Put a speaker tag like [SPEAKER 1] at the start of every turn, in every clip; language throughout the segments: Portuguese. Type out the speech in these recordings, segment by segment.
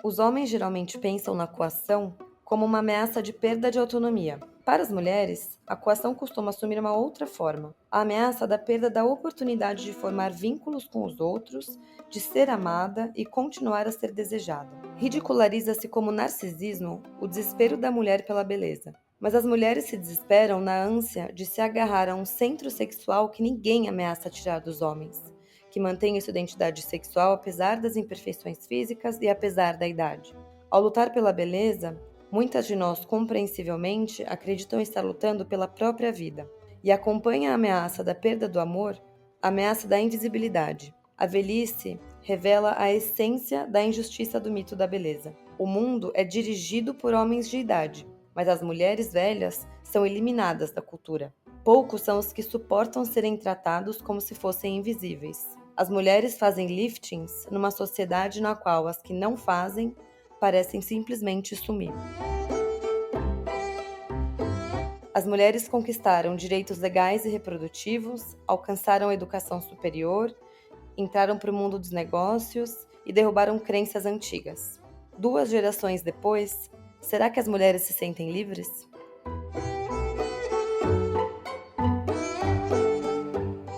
[SPEAKER 1] Os homens geralmente pensam na coação como uma ameaça de perda de autonomia. Para as mulheres, a coação costuma assumir uma outra forma: a ameaça da perda da oportunidade de formar vínculos com os outros, de ser amada e continuar a ser desejada. Ridiculariza-se como narcisismo o desespero da mulher pela beleza. Mas as mulheres se desesperam na ânsia de se agarrar a um centro sexual que ninguém ameaça tirar dos homens, que mantém sua identidade sexual apesar das imperfeições físicas e apesar da idade. Ao lutar pela beleza, muitas de nós, compreensivelmente, acreditam estar lutando pela própria vida e acompanha a ameaça da perda do amor, a ameaça da invisibilidade. A velhice revela a essência da injustiça do mito da beleza. O mundo é dirigido por homens de idade, mas as mulheres velhas são eliminadas da cultura. Poucos são os que suportam serem tratados como se fossem invisíveis. As mulheres fazem liftings numa sociedade na qual as que não fazem parecem simplesmente sumir. As mulheres conquistaram direitos legais e reprodutivos, alcançaram a educação superior, entraram para o mundo dos negócios e derrubaram crenças antigas. 2 gerações depois, será que as mulheres se sentem livres?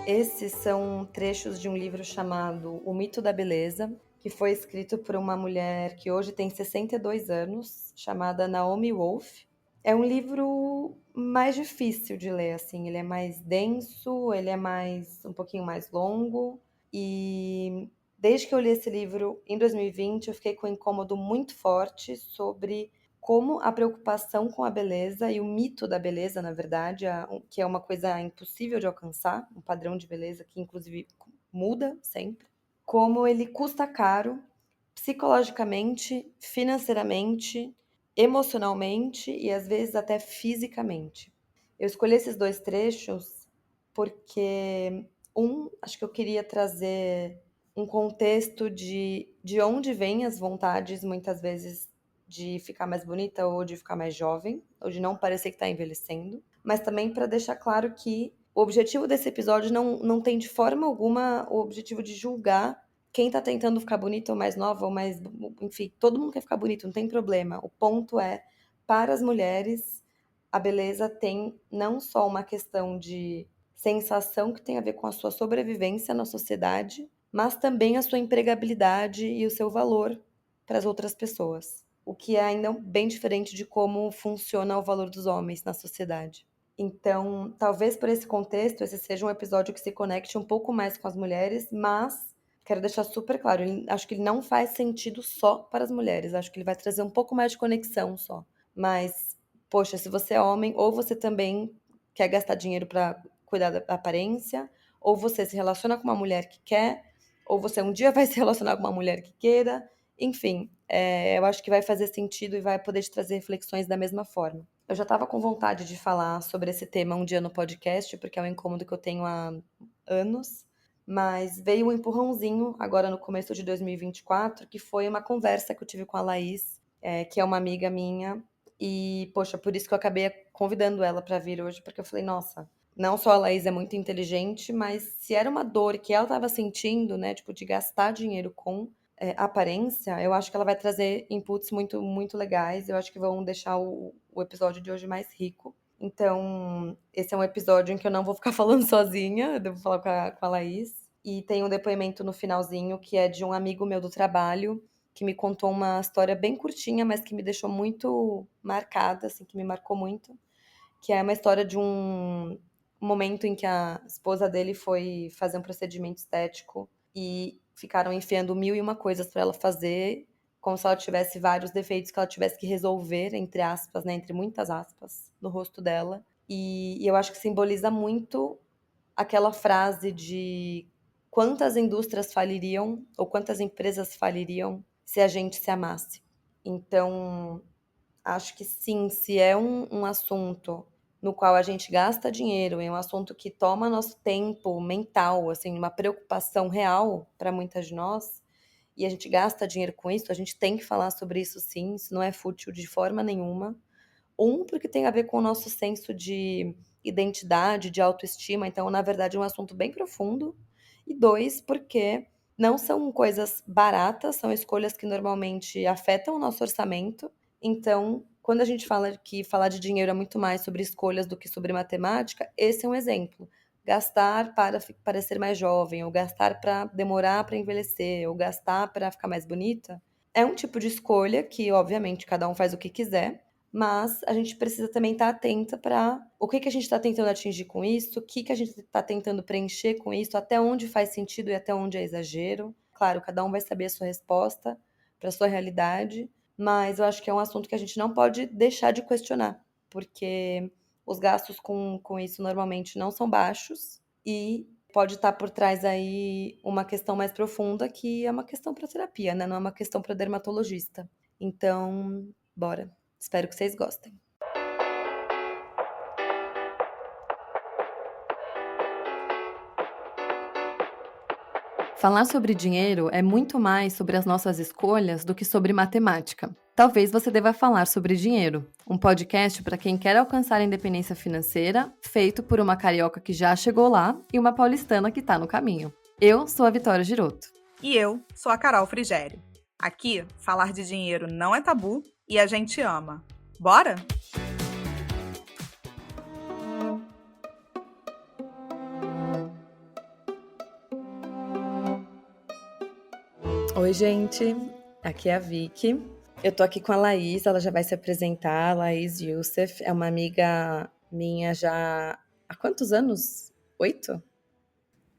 [SPEAKER 1] Esses são trechos de um livro chamado O Mito da Beleza, que foi escrito por uma mulher que hoje tem 62 anos, chamada Naomi Wolf. É um livro mais difícil de ler, assim, ele é mais denso, ele é um pouquinho mais longo, e desde que eu li esse livro em 2020, eu fiquei com um incômodo muito forte sobre como a preocupação com a beleza e o mito da beleza, na verdade, que é uma coisa impossível de alcançar, um padrão de beleza que inclusive muda sempre, como ele custa caro psicologicamente, financeiramente, emocionalmente e às vezes até fisicamente. Eu escolhi esses 2 trechos porque, acho que eu queria trazer um contexto de onde vêm as vontades, muitas vezes, de ficar mais bonita ou de ficar mais jovem, ou de não parecer que está envelhecendo, mas também para deixar claro que o objetivo desse episódio não tem de forma alguma o objetivo de julgar quem tá tentando ficar bonito ou mais nova ou mais. Enfim, todo mundo quer ficar bonito, não tem problema. O ponto é, para as mulheres, a beleza tem não só uma questão de sensação que tem a ver com a sua sobrevivência na sociedade, mas também a sua empregabilidade e o seu valor para as outras pessoas. O que é ainda bem diferente de como funciona o valor dos homens na sociedade. Então, talvez por esse contexto, esse seja um episódio que se conecte um pouco mais com as mulheres, mas quero deixar super claro, acho que ele não faz sentido só para as mulheres, acho que ele vai trazer um pouco mais de conexão só. Mas, poxa, se você é homem, ou você também quer gastar dinheiro para cuidar da aparência, ou você se relaciona com uma mulher que quer, ou você um dia vai se relacionar com uma mulher que queira, enfim, eu acho que vai fazer sentido e vai poder te trazer reflexões da mesma forma. Eu já estava com vontade de falar sobre esse tema um dia no podcast, porque é um incômodo que eu tenho há anos, mas veio um empurrãozinho agora no começo de 2024, que foi uma conversa que eu tive com a Laís, que é uma amiga minha, e, poxa, por isso que eu acabei convidando ela para vir hoje, porque eu falei, nossa, não só a Laís é muito inteligente, mas se era uma dor que ela estava sentindo, né, tipo, de gastar dinheiro com aparência, eu acho que ela vai trazer inputs muito, muito legais. Eu acho que vão deixar o episódio de hoje mais rico. Então, esse é um episódio em que eu não vou ficar falando sozinha, eu devo falar com a Laís. E tem um depoimento no finalzinho que é de um amigo meu do trabalho, que me contou uma história bem curtinha, mas que me deixou muito marcada, assim, que me marcou muito. Que é uma história de um momento em que a esposa dele foi fazer um procedimento estético e ficaram enfiando 1001 coisas para ela fazer, como se ela tivesse vários defeitos que ela tivesse que resolver, entre aspas, né, entre muitas aspas, no rosto dela. E eu acho que simboliza muito aquela frase de quantas indústrias faliriam ou quantas empresas faliriam se a gente se amasse. Então, acho que sim, se é um assunto no qual a gente gasta dinheiro, é um assunto que toma nosso tempo mental, assim, uma preocupação real para muitas de nós, e a gente gasta dinheiro com isso, a gente tem que falar sobre isso sim, isso não é fútil de forma nenhuma. Porque tem a ver com o nosso senso de identidade, de autoestima, então, na verdade, é um assunto bem profundo. E 2, porque não são coisas baratas, são escolhas que normalmente afetam o nosso orçamento. Então, quando a gente fala que falar de dinheiro é muito mais sobre escolhas do que sobre matemática, esse é um exemplo. Gastar para parecer mais jovem, ou gastar para demorar para envelhecer, ou gastar para ficar mais bonita, é um tipo de escolha que, obviamente, cada um faz o que quiser, mas a gente precisa também estar atenta para o que a gente está tentando atingir com isso, o que a gente está tentando preencher com isso, até onde faz sentido e até onde é exagero. Claro, cada um vai saber a sua resposta para a sua realidade, mas eu acho que é um assunto que a gente não pode deixar de questionar, porque os gastos com isso normalmente não são baixos e pode estar por trás aí uma questão mais profunda que é uma questão para terapia, né? Não é uma questão para dermatologista. Então, bora. Espero que vocês gostem. Falar sobre dinheiro é muito mais sobre as nossas escolhas do que sobre matemática. Talvez você deva falar sobre dinheiro, um podcast para quem quer alcançar a independência financeira, feito por uma carioca que já chegou lá e uma paulistana que está no caminho. Eu sou a Vitória Giroto.
[SPEAKER 2] E eu sou a Carol Frigério. Aqui, falar de dinheiro não é tabu e a gente ama. Bora?
[SPEAKER 1] Oi, gente. Aqui é a Vicky. Eu tô aqui com a Laís, ela já vai se apresentar. A Laís Youssef é uma amiga minha já há quantos anos? 8?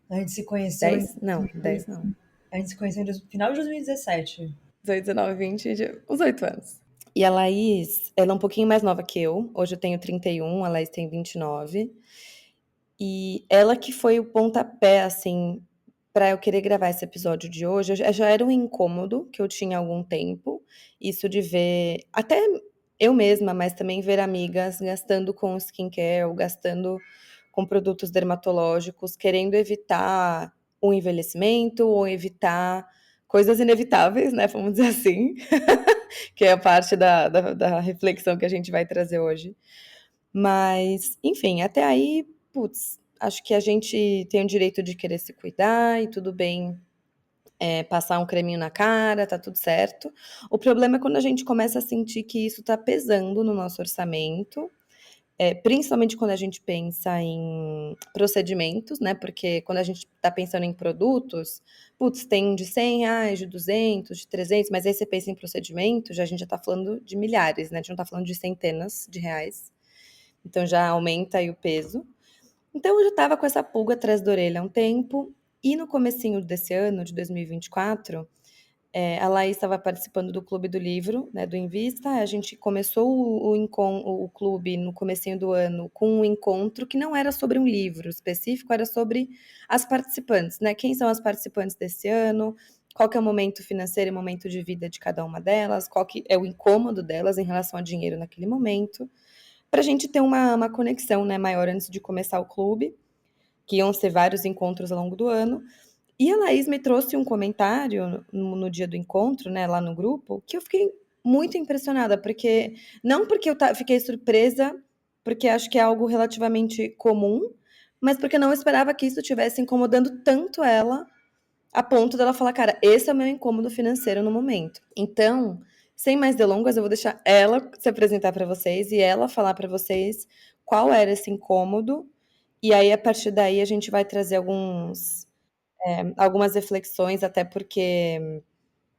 [SPEAKER 3] A gente se conheceu
[SPEAKER 1] 10? Não, 10 não.
[SPEAKER 3] A gente se conheceu no final de 2017.
[SPEAKER 1] 18, 19, 20, uns 8 anos. E a Laís, ela é um pouquinho mais nova que eu. Hoje eu tenho 31, a Laís tem 29. E ela que foi o pontapé, assim, para eu querer gravar esse episódio de hoje. Já era um incômodo que eu tinha há algum tempo. Isso de ver, até eu mesma, mas também ver amigas gastando com skincare ou gastando com produtos dermatológicos, querendo evitar o envelhecimento ou evitar coisas inevitáveis, né? Vamos dizer assim, que é a parte da reflexão que a gente vai trazer hoje. Mas, enfim, até aí, putz, acho que a gente tem o direito de querer se cuidar e tudo bem passar um creminho na cara, tá tudo certo. O problema é quando a gente começa a sentir que isso tá pesando no nosso orçamento, principalmente quando a gente pensa em procedimentos, né? Porque quando a gente tá pensando em produtos, putz, tem de R$ 100, de 200, de 300, mas aí você pensa em procedimento, a gente já tá falando de milhares, né? A gente não tá falando de centenas de reais. Então já aumenta aí o peso. Então eu já estava com essa pulga atrás da orelha há um tempo, e no comecinho desse ano, de 2024, a Laís estava participando do Clube do Livro, né, do Invista. A gente começou o clube no comecinho do ano com um encontro que não era sobre um livro específico, era sobre as participantes, né? Quem são as participantes desse ano, qual que é o momento financeiro e momento de vida de cada uma delas, qual que é o incômodo delas em relação a dinheiro naquele momento, para a gente ter uma conexão, né, maior antes de começar o clube, que iam ser vários encontros ao longo do ano. E a Laís me trouxe um comentário no dia do encontro, né, lá no grupo, que eu fiquei muito impressionada, porque não porque eu fiquei surpresa, porque acho que é algo relativamente comum, mas porque eu não esperava que isso estivesse incomodando tanto ela, a ponto dela falar, cara, esse é o meu incômodo financeiro no momento. Então, sem mais delongas, eu vou deixar ela se apresentar para vocês e ela falar para vocês qual era esse incômodo. E aí, a partir daí, a gente vai trazer algumas reflexões, até porque,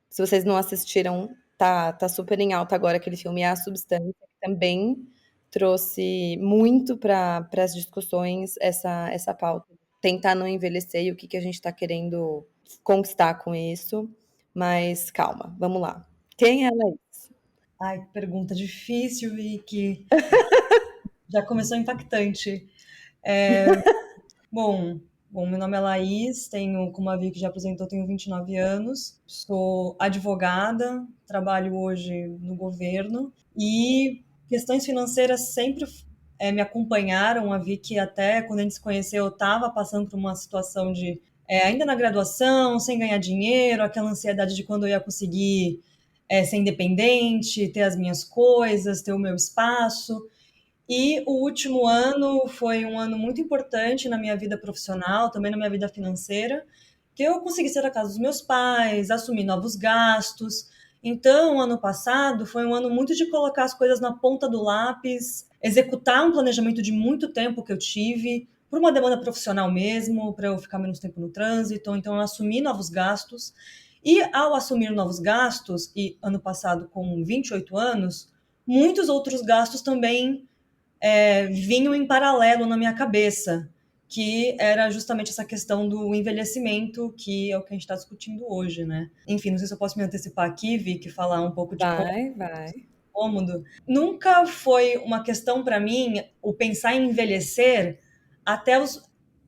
[SPEAKER 1] se vocês não assistiram, tá super em alta agora aquele filme A Substância, que também trouxe muito para as discussões essa pauta. Tentar não envelhecer e o que a gente está querendo conquistar com isso. Mas calma, vamos lá. Quem é ela?
[SPEAKER 3] Ai, que pergunta difícil e que já começou impactante. Bom, meu nome é Laís, como a Vicky já apresentou, tenho 29 anos, sou advogada, trabalho hoje no governo e questões financeiras sempre me acompanharam. A Vicky, até quando a gente se conheceu, eu estava passando por uma situação de, ainda na graduação, sem ganhar dinheiro, aquela ansiedade de quando eu ia conseguir ser independente, ter as minhas coisas, ter o meu espaço. E o último ano foi um ano muito importante na minha vida profissional, também na minha vida financeira, porque eu consegui sair da casa dos meus pais, assumir novos gastos. Então, ano passado foi um ano muito de colocar as coisas na ponta do lápis, executar um planejamento de muito tempo que eu tive, por uma demanda profissional mesmo, para eu ficar menos tempo no trânsito. Então, eu assumi novos gastos. E ao assumir novos gastos, e ano passado com 28 anos, muitos outros gastos também vinham em paralelo na minha cabeça, que era justamente essa questão do envelhecimento, que é o que a gente está discutindo hoje, né? Enfim, não sei se eu posso me antecipar aqui, Vicky, falar um pouco de
[SPEAKER 1] Vai.
[SPEAKER 3] cômodo. Nunca foi uma questão para mim o pensar em envelhecer até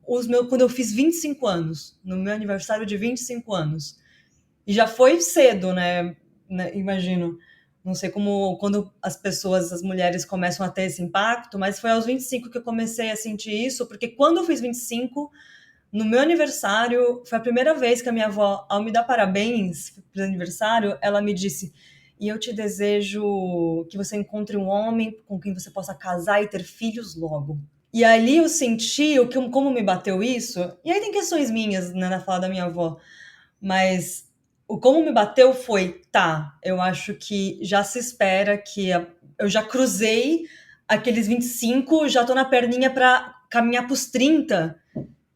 [SPEAKER 3] quando eu fiz 25 anos, no meu aniversário de 25 anos. E já foi cedo, né? Imagino. Não sei como quando as pessoas, as mulheres começam a ter esse impacto, mas foi aos 25 que eu comecei a sentir isso, porque quando eu fiz 25, no meu aniversário, foi a primeira vez que a minha avó, ao me dar parabéns pelo aniversário, ela me disse: "E eu te desejo que você encontre um homem com quem você possa casar e ter filhos logo." E ali eu senti como me bateu isso. E aí tem questões minhas, né, na fala da minha avó, mas o como me bateu foi, tá, eu acho que já se espera que eu já cruzei aqueles 25, já tô na perninha para caminhar pros 30,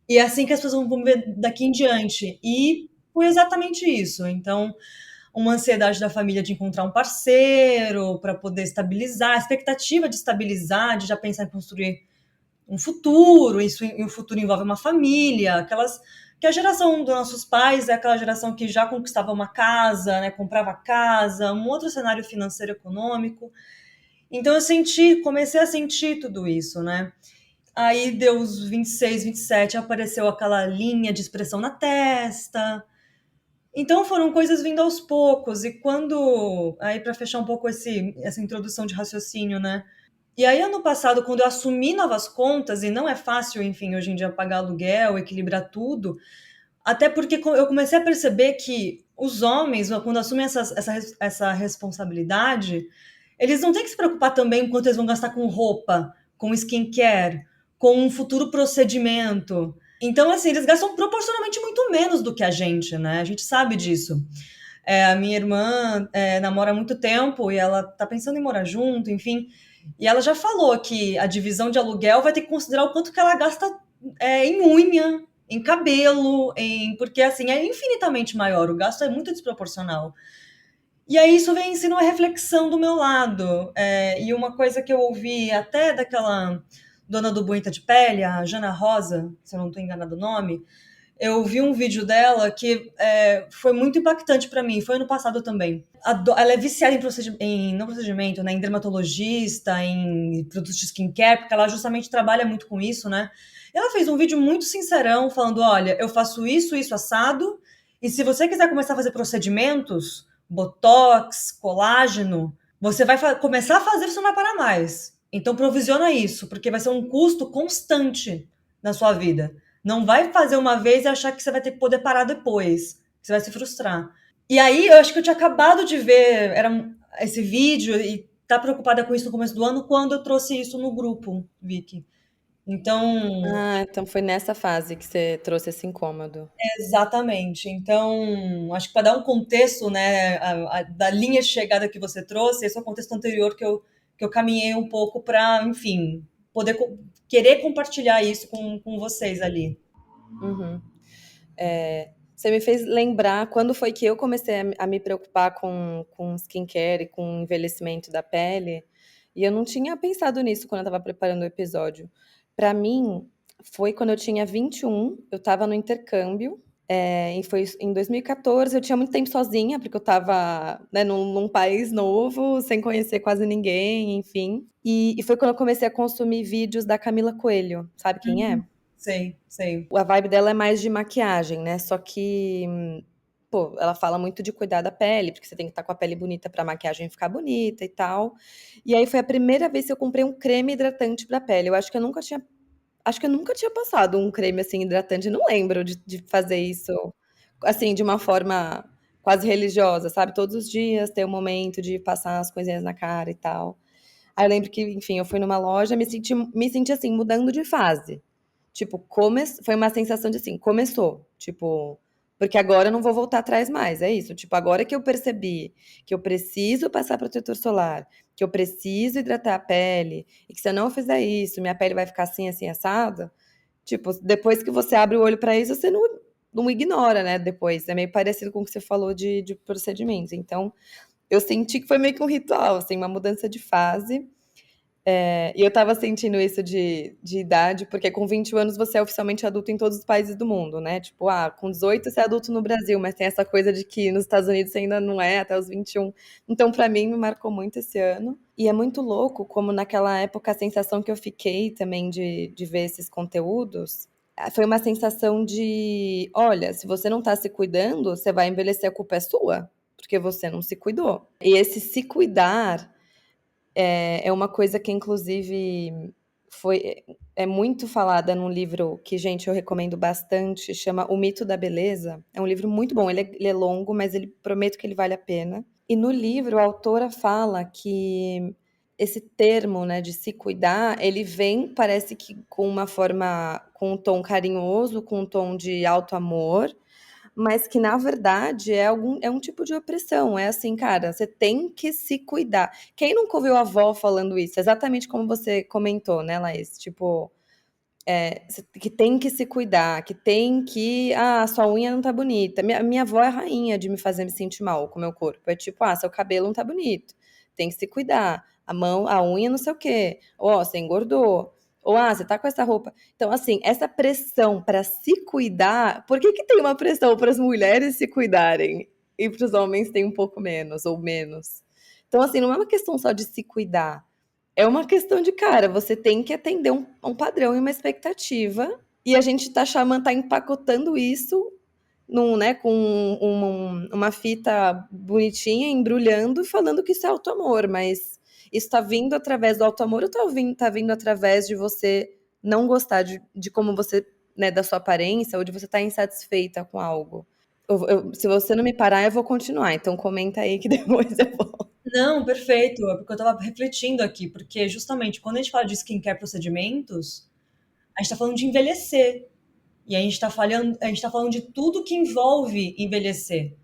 [SPEAKER 3] e é assim que as pessoas vão ver daqui em diante. E foi exatamente isso. Então, uma ansiedade da família de encontrar um parceiro para poder estabilizar, a expectativa de estabilizar, de já pensar em construir um futuro, isso e o futuro envolve uma família, aquelas que a geração dos nossos pais é aquela geração que já conquistava uma casa, né, comprava casa, um outro cenário financeiro econômico. Então comecei a sentir tudo isso, né? Aí deu os 26, 27, apareceu aquela linha de expressão na testa. Então foram coisas vindo aos poucos. E quando, aí para fechar um pouco essa introdução de raciocínio, né? E aí, ano passado, quando eu assumi novas contas, e não é fácil, enfim, hoje em dia pagar aluguel, equilibrar tudo, até porque eu comecei a perceber que os homens, quando assumem essa responsabilidade, eles não têm que se preocupar também com quanto eles vão gastar com roupa, com skincare, com um futuro procedimento. Então, assim, eles gastam proporcionalmente muito menos do que a gente, né? A gente sabe disso. A minha irmã namora há muito tempo e ela tá pensando em morar junto, enfim. E ela já falou que a divisão de aluguel vai ter que considerar o quanto que ela gasta em unha, em cabelo, porque assim é infinitamente maior, o gasto é muito desproporcional. E aí isso vem sendo uma reflexão do meu lado. E uma coisa que eu ouvi até daquela dona do Bonita de Pele, a Jana Rosa, se eu não estou enganado o nome, eu vi um vídeo dela que foi muito impactante para mim, foi ano passado também. Ela é viciada não procedimento, né, em dermatologista, em produtos de skincare, porque ela justamente trabalha muito com isso, né? Ela fez um vídeo muito sincerão, falando, olha, eu faço isso, isso assado, e se você quiser começar a fazer procedimentos, botox, colágeno, você vai começar a fazer, você não vai parar mais. Então provisiona isso, porque vai ser um custo constante na sua vida. Não vai fazer uma vez e achar que você vai ter que poder parar depois. Você vai se frustrar. E aí, eu acho que eu tinha acabado de ver esse vídeo e tá preocupada com isso no começo do ano, quando eu trouxe isso no grupo, Vicky. Então,
[SPEAKER 1] Então foi nessa fase que você trouxe esse incômodo.
[SPEAKER 3] exatamente. Então, acho que para dar um contexto, né, da linha de chegada que você trouxe, esse é o contexto anterior que eu caminhei um pouco para, enfim, poder querer compartilhar isso com vocês ali.
[SPEAKER 1] Uhum. Você me fez lembrar quando foi que eu comecei a me preocupar com skincare e com envelhecimento da pele. E eu não tinha pensado nisso quando eu estava preparando o episódio. Para mim, foi quando eu tinha 21, eu estava no intercâmbio. E foi em 2014, eu tinha muito tempo sozinha, porque eu estava, né, num país novo, sem conhecer quase ninguém, enfim. E foi quando eu comecei a consumir vídeos da Camila Coelho. Sabe quem é?
[SPEAKER 3] Sei, sei.
[SPEAKER 1] A vibe dela é mais de maquiagem, né? Só que, pô, ela fala muito de cuidar da pele, porque você tem que estar com a pele bonita pra maquiagem ficar bonita e tal. E aí foi a primeira vez que eu comprei um creme hidratante pra pele. Eu acho que eu nunca tinha passado um creme assim hidratante. Não lembro de fazer isso assim de uma forma quase religiosa, sabe? Todos os dias ter um momento de passar as coisinhas na cara e tal. Aí eu lembro que, enfim, eu fui numa loja, me senti assim, mudando de fase. Tipo, foi uma sensação de assim, começou. Tipo, porque agora eu não vou voltar atrás mais, é isso. Tipo, agora que eu percebi que eu preciso passar protetor solar, que eu preciso hidratar a pele, e que se eu não fizer isso, minha pele vai ficar assim, assim, assada. Tipo, depois que você abre o olho para isso, você não ignora, né? Depois. É meio parecido com o que você falou de procedimentos. Então, eu senti que foi meio que um ritual, assim, uma mudança de fase. E eu tava sentindo isso de idade, porque com 21 anos você é oficialmente adulto em todos os países do mundo, né? Tipo, com 18 você é adulto no Brasil, mas tem essa coisa de que nos Estados Unidos você ainda não é até os 21. Então, pra mim, me marcou muito esse ano. E é muito louco como naquela época a sensação que eu fiquei também de ver esses conteúdos foi uma sensação de, olha, se você não tá se cuidando, você vai envelhecer, a culpa é sua, porque você não se cuidou. E esse se cuidar é uma coisa que, inclusive, é muito falada num livro que, gente, eu recomendo bastante, chama O Mito da Beleza. É um livro muito bom, ele é longo, mas ele prometo que ele vale a pena. E no livro, a autora fala que esse termo, né, de se cuidar, ele vem, parece que com uma forma, com um tom carinhoso, com um tom de alto amor, mas que na verdade é um tipo de opressão. É assim, cara, você tem que se cuidar. Quem nunca ouviu a avó falando isso? Exatamente como você comentou, né, Laís? Tipo, que tem que se cuidar, que tem que. Ah, sua unha não tá bonita. Minha avó é rainha de me fazer me sentir mal com o meu corpo. É tipo, seu cabelo não tá bonito. Tem que se cuidar. A mão, a unha não sei o quê. Ó, você engordou. Ou, você tá com essa roupa. Então, assim, essa pressão para se cuidar. Por que que tem uma pressão para as mulheres se cuidarem e para os homens tem um pouco menos ou menos? Então, assim, não é uma questão só de se cuidar. É uma questão de, cara, você tem que atender um padrão e uma expectativa, e a gente tá empacotando isso né, com uma fita bonitinha, embrulhando e falando que isso é auto-amor, mas isso tá vindo através do auto-amor ou tá vindo através de você não gostar de como você, né, da sua aparência, ou de você estar insatisfeita com algo? Se você não me parar, eu vou continuar, então comenta aí que depois eu vou.
[SPEAKER 3] Não, perfeito. É porque eu estava refletindo aqui, porque justamente quando a gente fala de skincare procedimentos, a gente está falando de envelhecer. E a gente tá falando de tudo que envolve envelhecer.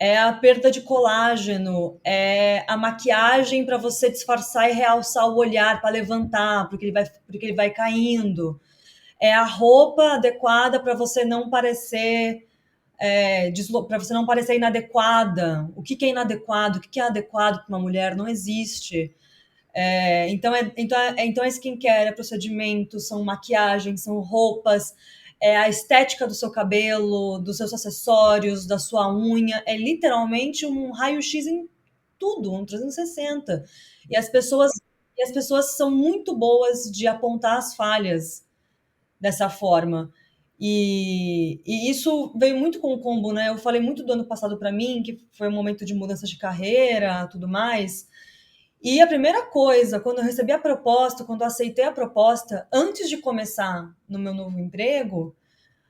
[SPEAKER 3] É a perda de colágeno, é a maquiagem para você disfarçar e realçar o olhar, para levantar, porque ele vai caindo. É a roupa adequada para você não parecer para você não parecer inadequada. O que é inadequado? O que é adequado para uma mulher? Não existe. Então, é skincare, é procedimento, são maquiagens, são roupas, é a estética do seu cabelo, dos seus acessórios, da sua unha. É literalmente um raio-x em tudo, um 360. E as pessoas, e as pessoas são muito boas de apontar as falhas dessa forma. E isso veio muito com o combo, né? Eu falei muito do ano passado para mim, que foi um momento de mudança de carreira, tudo mais. E a primeira coisa, quando eu recebi a proposta, quando eu aceitei a proposta, antes de começar no meu novo emprego,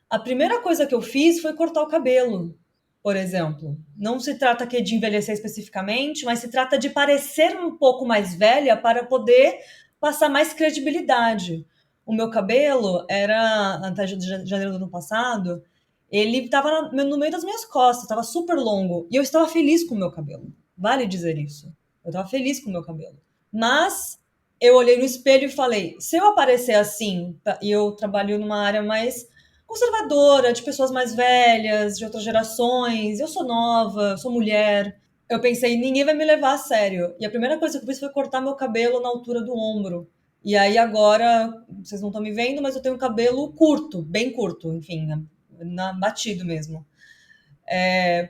[SPEAKER 3] a primeira coisa que eu fiz foi cortar o cabelo, por exemplo. Não se trata aqui de envelhecer especificamente, mas se trata de parecer um pouco mais velha para poder passar mais credibilidade. O meu cabelo era, até janeiro do ano passado, ele estava no meio das minhas costas, estava super longo, e eu estava feliz com o meu cabelo. Vale dizer isso. Eu estava feliz com o meu cabelo. Mas eu olhei no espelho e falei, se eu aparecer assim, e eu trabalho numa área mais conservadora, de pessoas mais velhas, de outras gerações, eu sou nova, sou mulher. Eu pensei, ninguém vai me levar a sério. E a primeira coisa que eu fiz foi cortar meu cabelo na altura do ombro. E aí agora, vocês não estão me vendo, mas eu tenho um cabelo curto, bem curto, enfim, batido mesmo.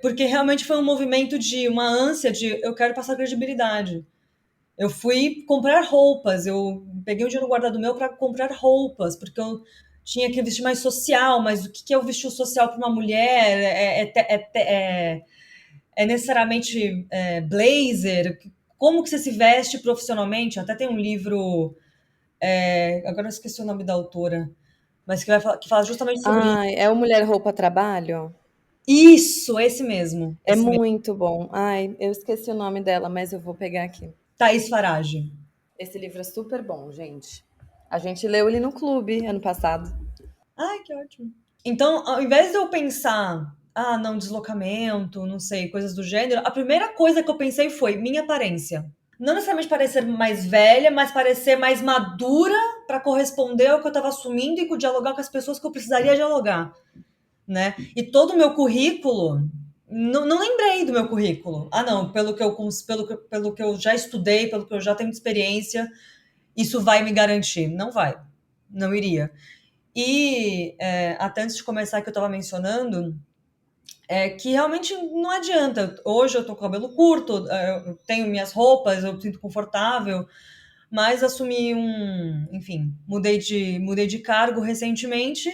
[SPEAKER 3] Porque realmente foi um movimento de uma ânsia de eu quero passar credibilidade. Eu fui comprar roupas, eu peguei um dinheiro guardado meu para comprar roupas, porque eu tinha que vestir mais social, mas o que é o vestir social para uma mulher? É necessariamente blazer? Como que você se veste profissionalmente? Até tem um livro, agora eu esqueci o nome da autora, mas que fala justamente sobre isso.
[SPEAKER 1] Ai, é o Mulher Roupa Trabalho?
[SPEAKER 3] Isso, esse mesmo.
[SPEAKER 1] É
[SPEAKER 3] Esse mesmo.
[SPEAKER 1] muito bom. Ai, eu esqueci o nome dela, mas eu vou pegar aqui.
[SPEAKER 3] Thaís Farage.
[SPEAKER 1] Esse livro é super bom, gente. A gente leu ele no clube ano passado.
[SPEAKER 3] Ai, que ótimo. Então, ao invés de eu pensar não, deslocamento, não sei, coisas do gênero, a primeira coisa que eu pensei foi minha aparência. Não necessariamente parecer mais velha, mas parecer mais madura para corresponder ao que eu estava assumindo e dialogar com as pessoas que eu precisaria dialogar, né? E todo o meu currículo, não lembrei do meu currículo. Não, pelo que eu já estudei, pelo que eu já tenho de experiência, isso vai me garantir. Não vai, não iria. E até antes de começar, que eu estava mencionando, que realmente não adianta. Hoje eu tô com o cabelo curto, eu tenho minhas roupas, eu me sinto confortável, mas assumi enfim, mudei de cargo recentemente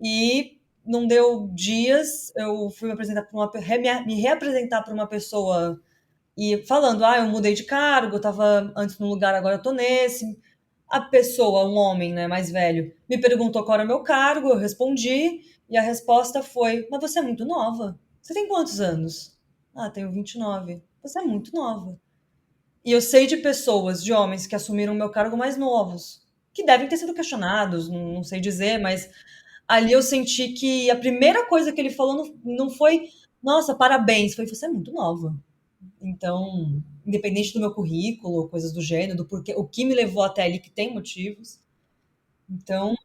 [SPEAKER 3] e não deu dias, eu fui me apresentar para me reapresentar para uma pessoa e falando, eu mudei de cargo, eu tava antes num lugar, agora eu tô nesse. A pessoa, um homem, né, mais velho, me perguntou qual era o meu cargo, eu respondi, e a resposta foi: mas você é muito nova. Você tem quantos anos? Tenho 29. Você é muito nova. E eu sei de pessoas, de homens que assumiram o meu cargo mais novos, que devem ter sido questionados, não sei dizer, mas ali eu senti que a primeira coisa que ele falou não foi: nossa, parabéns, foi: você é muito nova. Então, independente do meu currículo, coisas do gênero, do porquê, o que me levou até ali, que tem motivos. Então,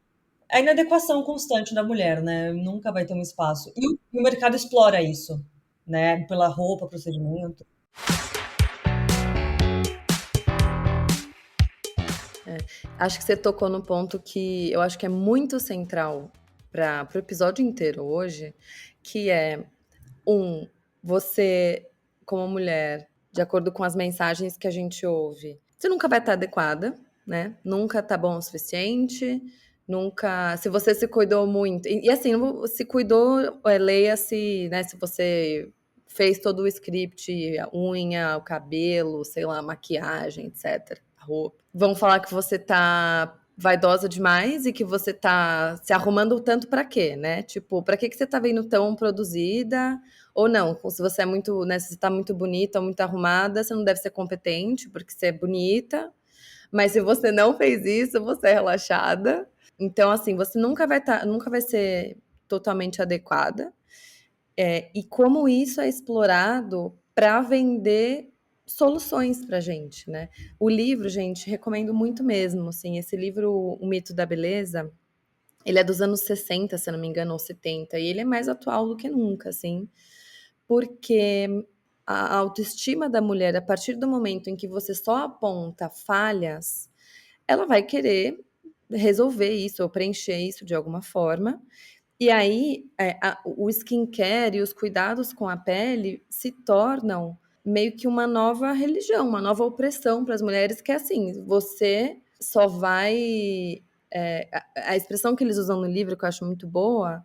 [SPEAKER 3] é a inadequação constante da mulher, né? Nunca vai ter um espaço. E o mercado explora isso, né? Pela roupa, procedimento.
[SPEAKER 1] Acho que você tocou no ponto que eu acho que é muito central para o episódio inteiro hoje, que é, você, como mulher, de acordo com as mensagens que a gente ouve, você nunca vai estar adequada, né? Nunca tá bom o suficiente, nunca. Se você se cuidou muito. E assim, se cuidou, leia-se, né? Se você fez todo o script, a unha, o cabelo, sei lá, maquiagem, etc. A roupa. Vão falar que você tá vaidosa demais e que você tá se arrumando tanto pra quê, né? Tipo, pra que você tá vindo tão produzida? Ou não, se você é muito, né, se você tá muito bonita ou muito arrumada, você não deve ser competente, porque você é bonita. Mas se você não fez isso, você é relaxada. Então, assim, você nunca vai ser totalmente adequada. E como isso é explorado para vender soluções pra gente, né? O livro, gente, recomendo muito mesmo, assim, esse livro, O Mito da Beleza, ele é dos anos 60, se eu não me engano, ou 70, e ele é mais atual do que nunca, assim, porque a autoestima da mulher, a partir do momento em que você só aponta falhas, ela vai querer resolver isso ou preencher isso de alguma forma. E aí, o skincare e os cuidados com a pele se tornam meio que uma nova religião, uma nova opressão para as mulheres, que é assim, você só vai. A expressão que eles usam no livro, que eu acho muito boa,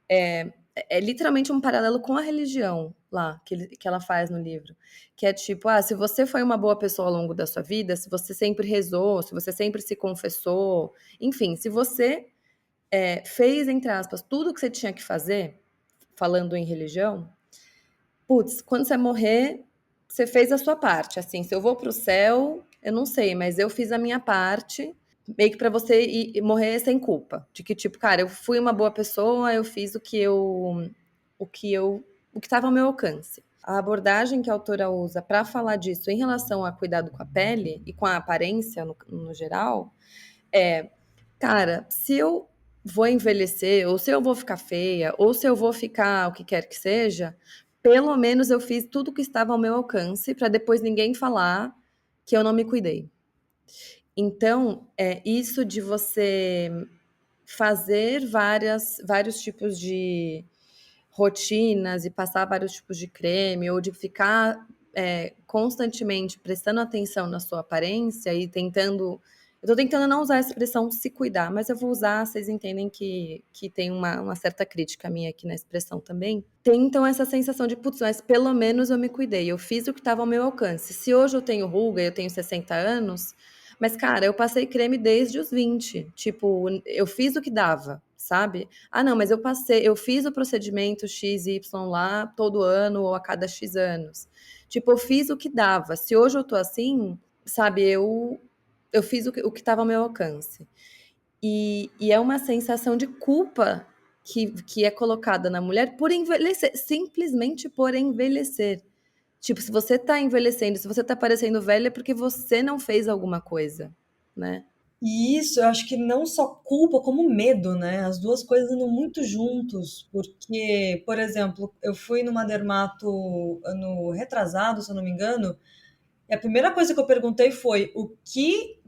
[SPEAKER 1] é literalmente um paralelo com a religião lá, que ela faz no livro. Que é tipo, se você foi uma boa pessoa ao longo da sua vida, se você sempre rezou, se você sempre se confessou, enfim, se você fez, entre aspas, tudo que você tinha que fazer, falando em religião, putz, quando você morrer, você fez a sua parte. Assim, se eu vou pro céu, eu não sei, mas eu fiz a minha parte, meio que pra você ir morrer sem culpa. De que, tipo, cara, eu fui uma boa pessoa, eu fiz o que estava ao meu alcance. A abordagem que a autora usa para falar disso em relação a cuidado com a pele e com a aparência no geral cara, se eu vou envelhecer, ou se eu vou ficar feia, ou se eu vou ficar o que quer que seja, pelo menos eu fiz tudo que estava ao meu alcance para depois ninguém falar que eu não me cuidei. Então, isso de você fazer vários tipos de rotinas e passar vários tipos de creme, ou de ficar constantemente prestando atenção na sua aparência e tentando. Eu tô tentando não usar a expressão se cuidar, mas eu vou usar, vocês entendem que tem uma certa crítica minha aqui na expressão também. Tem então essa sensação de, putz, mas pelo menos eu me cuidei, eu fiz o que estava ao meu alcance. Se hoje eu tenho ruga e eu tenho 60 anos, mas cara, eu passei creme desde os 20. Tipo, eu fiz o que dava, sabe? Não, mas eu fiz o procedimento XY lá todo ano ou a cada X anos. Tipo, eu fiz o que dava. Se hoje eu tô assim, sabe, eu fiz o que estava ao meu alcance. E é uma sensação de culpa que é colocada na mulher por envelhecer, simplesmente por envelhecer. Tipo, se você tá envelhecendo, se você tá parecendo velha, é porque você não fez alguma coisa, né?
[SPEAKER 3] E isso eu acho que não só culpa, como medo, né? As duas coisas andam muito juntos, porque, por exemplo, eu fui numa dermato ano retrasado, se eu não me engano, e a primeira coisa que eu perguntei foi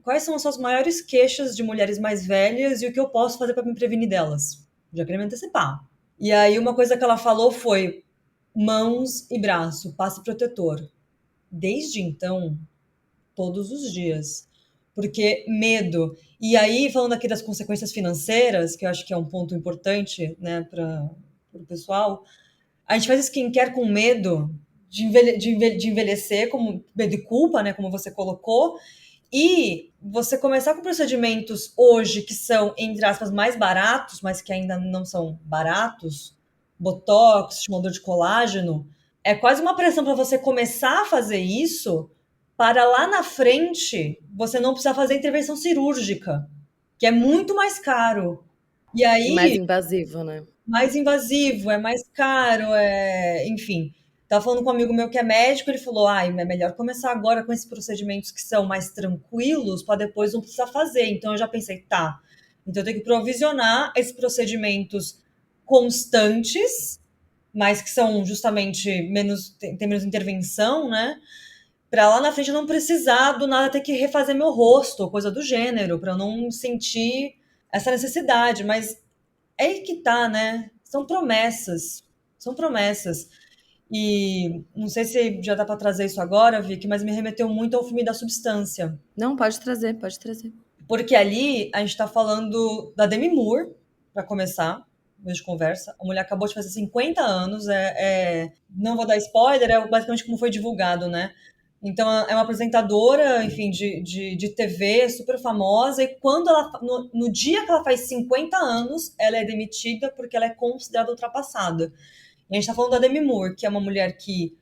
[SPEAKER 3] quais são as suas maiores queixas de mulheres mais velhas e o que eu posso fazer para me prevenir delas? Já queria me antecipar. E aí uma coisa que ela falou foi mãos e braço, passe protetor. Desde então, todos os dias. Porque medo. E aí, falando aqui das consequências financeiras, que eu acho que é um ponto importante, né, para o pessoal, a gente faz skincare com medo de envelhecer, como medo e culpa, né, como você colocou, e você começar com procedimentos hoje que são, entre aspas, mais baratos, mas que ainda não são baratos, botox, estimulador de colágeno, é quase uma pressão para você começar a fazer isso para lá na frente você não precisar fazer intervenção cirúrgica, que é muito mais caro. E
[SPEAKER 1] E mais
[SPEAKER 3] aí,
[SPEAKER 1] invasivo, né?
[SPEAKER 3] mais invasivo, é mais caro, enfim. Tava falando com um amigo meu que é médico, ele falou: ai, é melhor começar agora com esses procedimentos que são mais tranquilos para depois não precisar fazer. Então eu já pensei, tá. Então eu tenho que provisionar esses procedimentos constantes, mas que são justamente tem menos intervenção, né? Para lá na frente eu não precisar do nada ter que refazer meu rosto, ou coisa do gênero, para eu não sentir essa necessidade. Mas é aí que tá, né? São promessas. São promessas. E não sei se já dá para trazer isso agora, Vicky, mas me remeteu muito ao filme da Substância.
[SPEAKER 1] Não, pode trazer, pode trazer.
[SPEAKER 3] Porque ali a gente está falando da Demi Moore, para começar, de conversa. A mulher acabou de fazer 50 anos. Não vou dar spoiler, é basicamente como foi divulgado, né? Então, é uma apresentadora, enfim, de TV super famosa. E quando no dia que ela faz 50 anos, ela é demitida porque ela é considerada ultrapassada. E a gente tá falando da Demi Moore, que é uma mulher que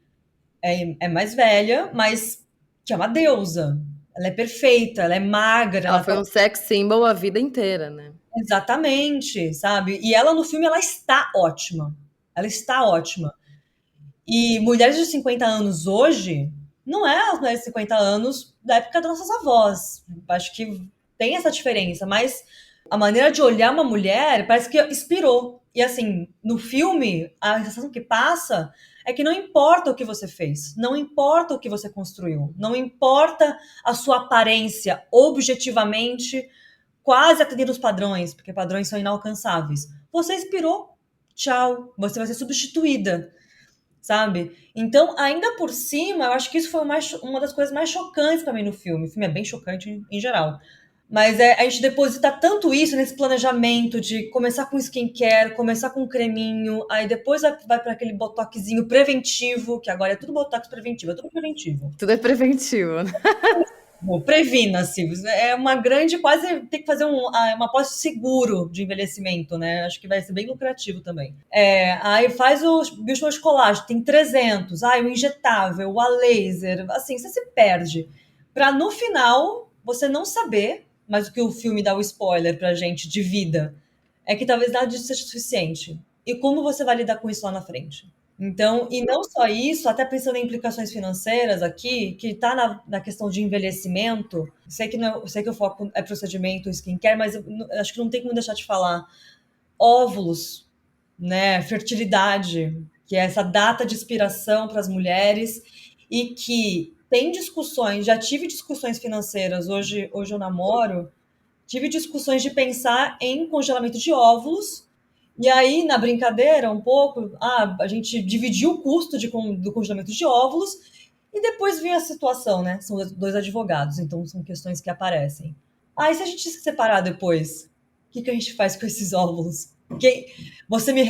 [SPEAKER 3] é mais velha, mas que é uma deusa. Ela é perfeita, ela é magra,
[SPEAKER 1] Ela
[SPEAKER 3] ela
[SPEAKER 1] foi
[SPEAKER 3] tá
[SPEAKER 1] um sex symbol a vida inteira, né?
[SPEAKER 3] exatamente, sabe? E ela no filme ela está ótima. Ela está ótima. E mulheres de 50 anos hoje não é as mulheres de 50 anos da época das nossas avós. Acho que tem essa diferença, mas a maneira de olhar uma mulher parece que inspirou. E assim, no filme, a sensação que passa é que não importa o que você fez, não importa o que você construiu, não importa a sua aparência objetivamente quase atendendo os padrões, porque padrões são inalcançáveis. Você inspirou, tchau, você vai ser substituída, sabe? Então, ainda por cima, eu acho que isso foi uma das coisas mais chocantes para mim no filme. O filme é bem chocante em geral. Mas a gente deposita tanto isso nesse planejamento de começar com skincare, começar com um creminho, aí depois vai para aquele botoxinho preventivo, que agora é tudo botox preventivo, é tudo preventivo.
[SPEAKER 1] Tudo é preventivo, né?
[SPEAKER 3] Bom, previna-se. É uma grande, quase tem que fazer uma pós-seguro de envelhecimento, né? Acho que vai ser bem lucrativo também. Aí faz o bioestimulante de colágeno, tem 300. O injetável, o a laser. Assim, você se perde. Pra no final, você não saber, mas o que o filme dá o spoiler pra gente de vida, é que talvez nada disso seja suficiente. E como você vai lidar com isso lá na frente? Então, e não só isso, até pensando em implicações financeiras aqui, que está na questão de envelhecimento, sei que, não, sei que o foco é procedimento, skincare, mas acho que não tem como deixar de falar. Óvulos, né, fertilidade, que é essa data de expiração para as mulheres, e que tem discussões, já tive discussões financeiras, hoje eu namoro, tive discussões de pensar em congelamento de óvulos. E aí, na brincadeira, um pouco, a gente dividiu o custo do congelamento de óvulos e depois veio a situação, né? São dois advogados, então são questões que aparecem. E se a gente se separar depois, o que a gente faz com esses óvulos? Você me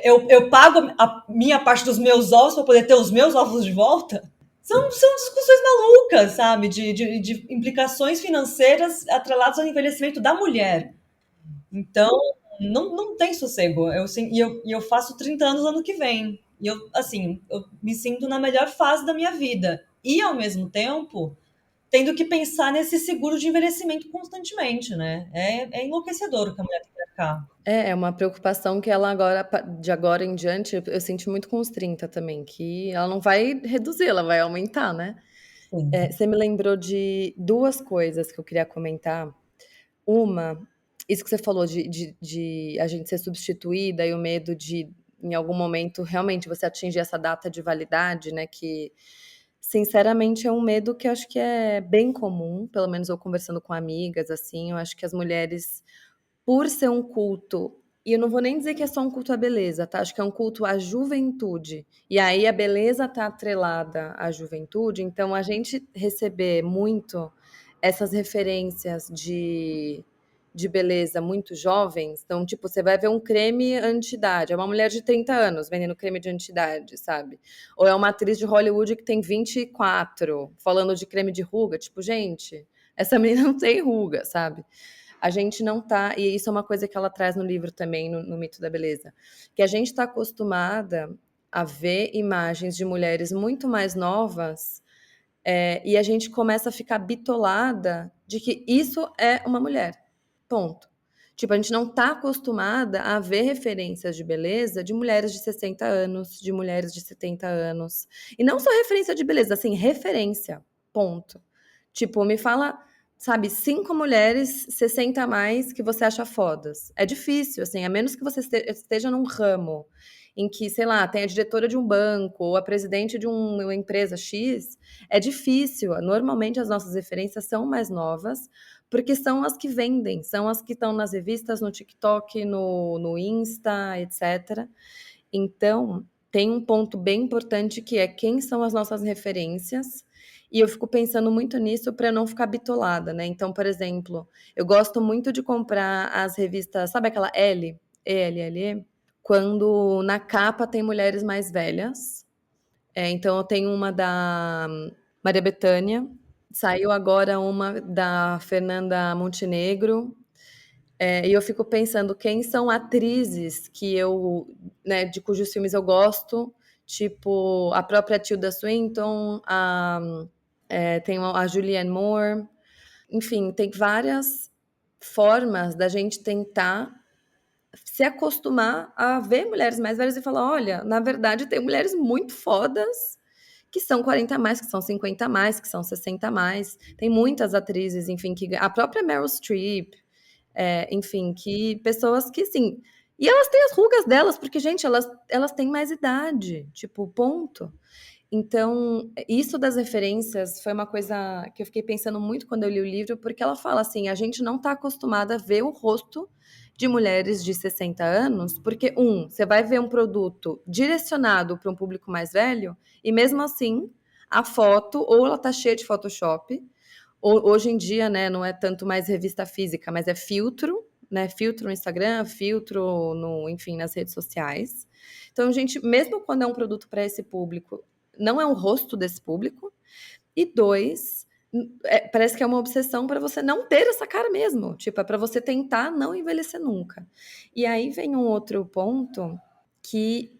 [SPEAKER 3] eu pago a minha parte dos meus óvulos para poder ter os meus óvulos de volta? São discussões malucas, sabe? De implicações financeiras atreladas ao envelhecimento da mulher. Então, não tem sossego. Eu faço 30 anos ano que vem. E eu me sinto na melhor fase da minha vida. E, ao mesmo tempo, tendo que pensar nesse seguro de envelhecimento constantemente, né? É enlouquecedor o que a mulher tem que arcar.
[SPEAKER 1] É uma preocupação que ela agora, de agora em diante, eu senti muito com os 30 também, que ela não vai reduzir, ela vai aumentar, né?
[SPEAKER 3] Sim.
[SPEAKER 1] Você me lembrou de duas coisas que eu queria comentar. Uma, isso que você falou de a gente ser substituída e o medo de, em algum momento, realmente você atingir essa data de validade, né? Que, sinceramente, é um medo que eu acho que é bem comum, pelo menos eu conversando com amigas, assim, eu acho que as mulheres, por ser um culto, e eu não vou nem dizer que é só um culto à beleza, tá? Acho que é um culto à juventude. E aí a beleza tá atrelada à juventude, então a gente receber muito essas referências de beleza muito jovens. Então, tipo, você vai ver um creme anti-idade, é uma mulher de 30 anos vendendo creme de anti-idade, sabe? Ou é uma atriz de Hollywood que tem 24, falando de creme de ruga. Tipo, gente, essa menina não tem ruga, sabe? A gente não tá, e isso é uma coisa que ela traz no livro também, no Mito da Beleza, que a gente está acostumada a ver imagens de mulheres muito mais novas, e a gente começa a ficar bitolada de que isso é uma mulher. Ponto. Tipo, a gente não tá acostumada a ver referências de beleza de mulheres de 60 anos, de mulheres de 70 anos. E não só referência de beleza, assim, referência. Ponto. Tipo, me fala, sabe, 5 mulheres 60 a mais que você acha fodas. É difícil, assim, a menos que você esteja num ramo em que, sei lá, tem a diretora de um banco ou a presidente de uma empresa X, é difícil. Normalmente as nossas referências são mais novas, porque são as que vendem, são as que estão nas revistas, no TikTok, no Insta, etc. Então, tem um ponto bem importante que é quem são as nossas referências. E eu fico pensando muito nisso para não ficar bitolada, né? Então, por exemplo, eu gosto muito de comprar as revistas, sabe aquela L, ELLE? Quando na capa tem mulheres mais velhas. Então eu tenho uma da Maria Bethânia, saiu agora uma da Fernanda Montenegro, e eu fico pensando quem são atrizes que eu, né, de cujos filmes eu gosto, tipo a própria Tilda Swinton, tem a Julianne Moore, enfim, tem várias formas da gente tentar se acostumar a ver mulheres mais velhas e falar: olha, na verdade, tem mulheres muito fodas que são 40 a mais, que são 50 a mais, que são 60 a mais. Tem muitas atrizes, enfim, que a própria Meryl Streep, enfim, que pessoas que, assim. E elas têm as rugas delas, porque, gente, elas têm mais idade, tipo, ponto. Então, isso das referências foi uma coisa que eu fiquei pensando muito quando eu li o livro, porque ela fala assim: a gente não está acostumada a ver o rosto de mulheres de 60 anos, porque, você vai ver um produto direcionado para um público mais velho, e mesmo assim, a foto, ou ela tá cheia de Photoshop, ou hoje em dia, né, não é tanto mais revista física, mas é filtro, né? Filtro no Instagram, filtro enfim, nas redes sociais. Então, gente, mesmo quando é um produto para esse público, não é o rosto desse público. E dois, parece que é uma obsessão para você não ter essa cara mesmo. Tipo, é para você tentar não envelhecer nunca. E aí vem um outro ponto que,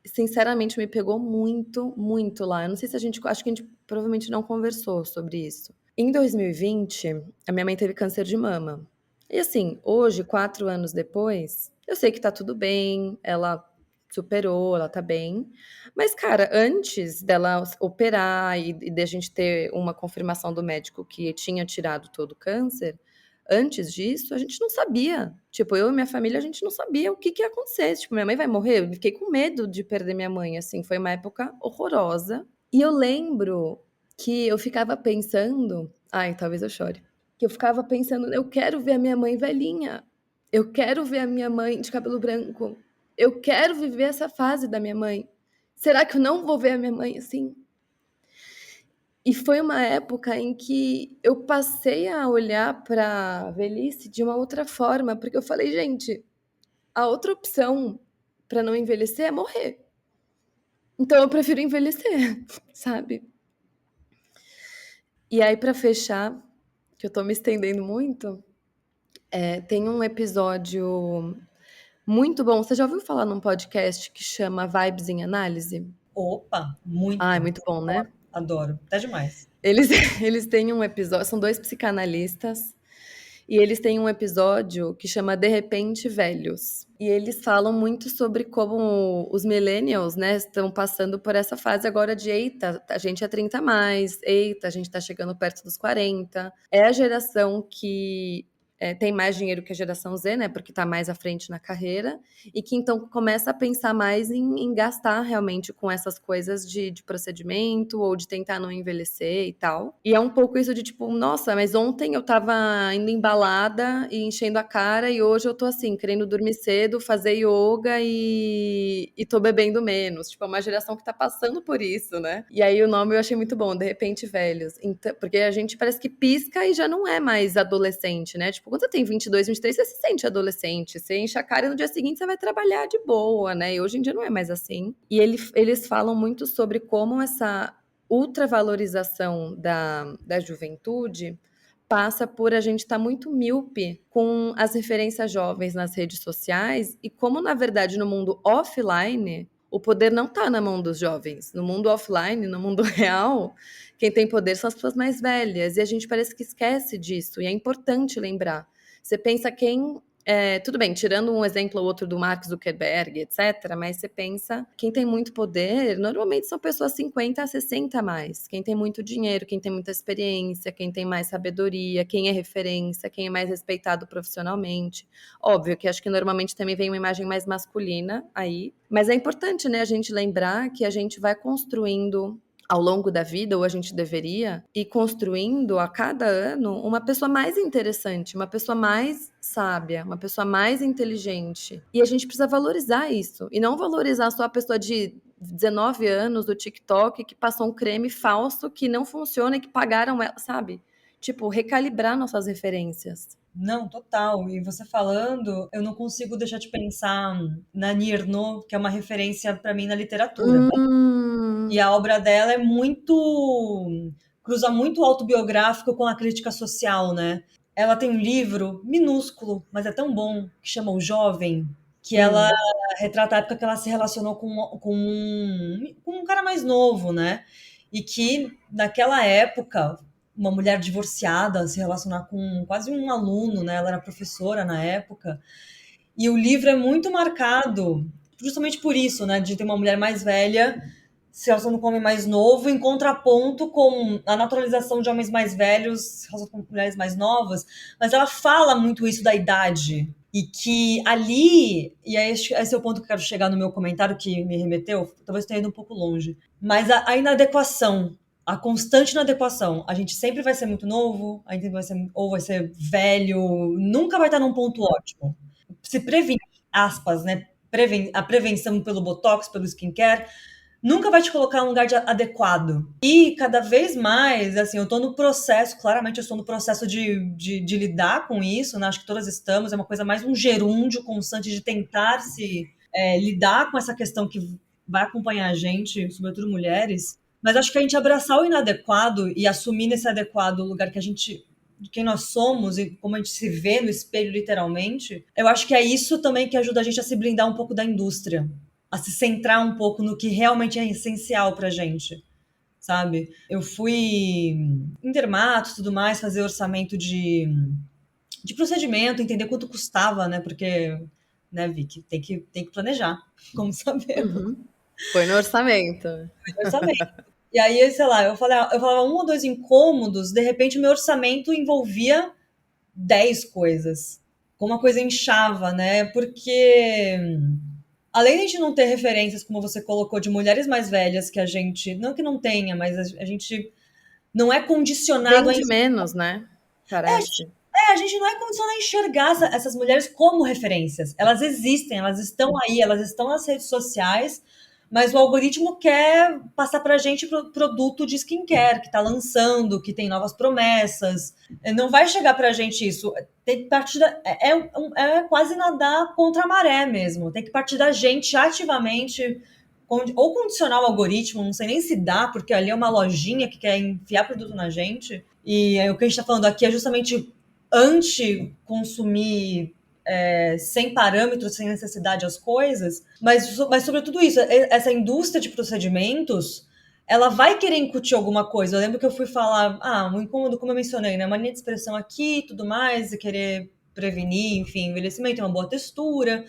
[SPEAKER 1] sinceramente, me pegou muito, muito lá. Eu não sei se acho que a gente provavelmente não conversou sobre isso. Em 2020, a minha mãe teve câncer de mama. E assim, hoje, 4 anos depois, eu sei que tá tudo bem, ela superou, ela tá bem. Mas, cara, antes dela operar e de a gente ter uma confirmação do médico que tinha tirado todo o câncer, antes disso, a gente não sabia. Tipo, eu e minha família, a gente não sabia o que ia acontecer. Tipo, minha mãe vai morrer? Eu fiquei com medo de perder minha mãe, assim, foi uma época horrorosa. E eu lembro que eu ficava pensando, ai, talvez eu chore, que eu ficava pensando, eu quero ver a minha mãe velhinha, eu quero ver a minha mãe de cabelo branco, eu quero viver essa fase da minha mãe. Será que eu não vou ver a minha mãe assim? E foi uma época em que eu passei a olhar para a velhice de uma outra forma, porque eu falei, gente, a outra opção para não envelhecer é morrer. Então eu prefiro envelhecer, sabe? E aí, para fechar, que eu tô me estendendo muito, tem um episódio muito bom. Você já ouviu falar num podcast que chama Vibes em Análise?
[SPEAKER 3] Opa,
[SPEAKER 1] Ah, é
[SPEAKER 3] muito.
[SPEAKER 1] muito bom, né?
[SPEAKER 3] Adoro, até demais.
[SPEAKER 1] Eles, eles têm um episódio, são dois psicanalistas, e eles têm um episódio que chama De Repente Velhos. E eles falam muito sobre como os millennials, né, estão passando por essa fase agora de eita, a gente é 30 a mais, eita, a gente tá chegando perto dos 40. É a geração que tem mais dinheiro que a geração Z, né, porque tá mais à frente na carreira, e que então começa a pensar mais em gastar realmente com essas coisas de procedimento ou de tentar não envelhecer e tal. E é um pouco isso de tipo, nossa, mas ontem eu tava indo embalada e enchendo a cara e hoje eu tô assim, querendo dormir cedo, fazer yoga e tô bebendo menos. Tipo, é uma geração que tá passando por isso, né? E aí o nome eu achei muito bom, De Repente Velhos. Então, porque a gente parece que pisca e já não é mais adolescente, né? Tipo, quando você tem 22, 23, você se sente adolescente. Você enche a cara e no dia seguinte você vai trabalhar de boa, né? E hoje em dia não é mais assim. E eles falam muito sobre como essa ultravalorização da juventude passa por a gente estar muito míope com as referências jovens nas redes sociais e como, na verdade, no mundo offline, o poder não está na mão dos jovens. No mundo offline, no mundo real, quem tem poder são as pessoas mais velhas. E a gente parece que esquece disso. E é importante lembrar. Você pensa quem tudo bem, tirando um exemplo ou outro do Mark Zuckerberg, etc., mas você pensa, quem tem muito poder, normalmente são pessoas 50 a 60 a mais. Quem tem muito dinheiro, quem tem muita experiência, quem tem mais sabedoria, quem é referência, quem é mais respeitado profissionalmente. Óbvio que acho que normalmente também vem uma imagem mais masculina aí, mas é importante, né, a gente lembrar que a gente vai construindo ao longo da vida, ou a gente deveria, ir construindo a cada ano uma pessoa mais interessante, uma pessoa mais sábia, uma pessoa mais inteligente. E a gente precisa valorizar isso. E não valorizar só a pessoa de 19 anos do TikTok que passou um creme falso que não funciona e que pagaram ela, sabe? Tipo, recalibrar nossas referências.
[SPEAKER 3] Não, total. E você falando, eu não consigo deixar de pensar na Nirno, que é uma referência para mim na literatura. E a obra dela é muito, cruza muito o autobiográfico com a crítica social, né? Ela tem um livro minúsculo, mas é tão bom, que chama O Jovem, que ela retrata a época que ela se relacionou com um cara mais novo, né? E que naquela época, uma mulher divorciada se relacionar com quase um aluno, né? Ela era professora na época. E o livro é muito marcado justamente por isso, né? De ter uma mulher mais velha se relacionando com um homem mais novo, em contraponto com a naturalização de homens mais velhos se relacionando com mulheres mais novas. Mas ela fala muito isso da idade. E que ali, e aí esse é o ponto que eu quero chegar no meu comentário que me remeteu, talvez tenha ido um pouco longe, mas a inadequação, a constante inadequação. A gente sempre vai ser muito novo, a gente vai ser, ou vai ser velho, nunca vai estar num ponto ótimo. Se prevenir, aspas, né? A prevenção pelo botox, pelo skincare, nunca vai te colocar em um lugar adequado. E cada vez mais, assim, eu estou no processo, claramente eu estou no processo de lidar com isso, né? Acho que todas estamos, é uma coisa mais um gerúndio constante de tentar lidar com essa questão que vai acompanhar a gente, sobretudo mulheres. Mas acho que a gente abraçar o inadequado e assumir nesse adequado o lugar que a gente, de quem nós somos e como a gente se vê no espelho, literalmente, eu acho que é isso também que ajuda a gente a se blindar um pouco da indústria, a se centrar um pouco no que realmente é essencial pra gente, sabe? Eu fui em dermato e tudo mais, fazer orçamento de procedimento, entender quanto custava, né? Porque, né, Vicky, tem que planejar, como sabemos.
[SPEAKER 1] Foi no orçamento.
[SPEAKER 3] Orçamento. E aí, sei lá, eu falava um ou dois incômodos, de repente o meu orçamento envolvia 10 coisas. Como uma coisa inchava, né? Porque além de a gente não ter referências, como você colocou, de mulheres mais velhas que a gente, não que não tenha, mas a gente não é condicionado
[SPEAKER 1] Vende menos, né? Parece.
[SPEAKER 3] a gente não é condicionado a enxergar essas mulheres como referências. Elas existem, elas estão aí, elas estão nas redes sociais, mas o algoritmo quer passar pra gente produto de skincare que está lançando, que tem novas promessas. Não vai chegar pra gente isso. Tem que partir é quase nadar contra a maré mesmo. Tem que partir da gente ativamente, ou condicionar o algoritmo, não sei nem se dá, porque ali é uma lojinha que quer enfiar produto na gente. E o que a gente está falando aqui é justamente anti-consumir sem parâmetros, sem necessidade as coisas, mas sobretudo isso, essa indústria de procedimentos, ela vai querer incutir alguma coisa. Eu lembro que eu fui falar, um incômodo, como eu mencionei, né? Mania de expressão aqui, tudo mais, e querer prevenir, enfim, envelhecimento, uma boa textura.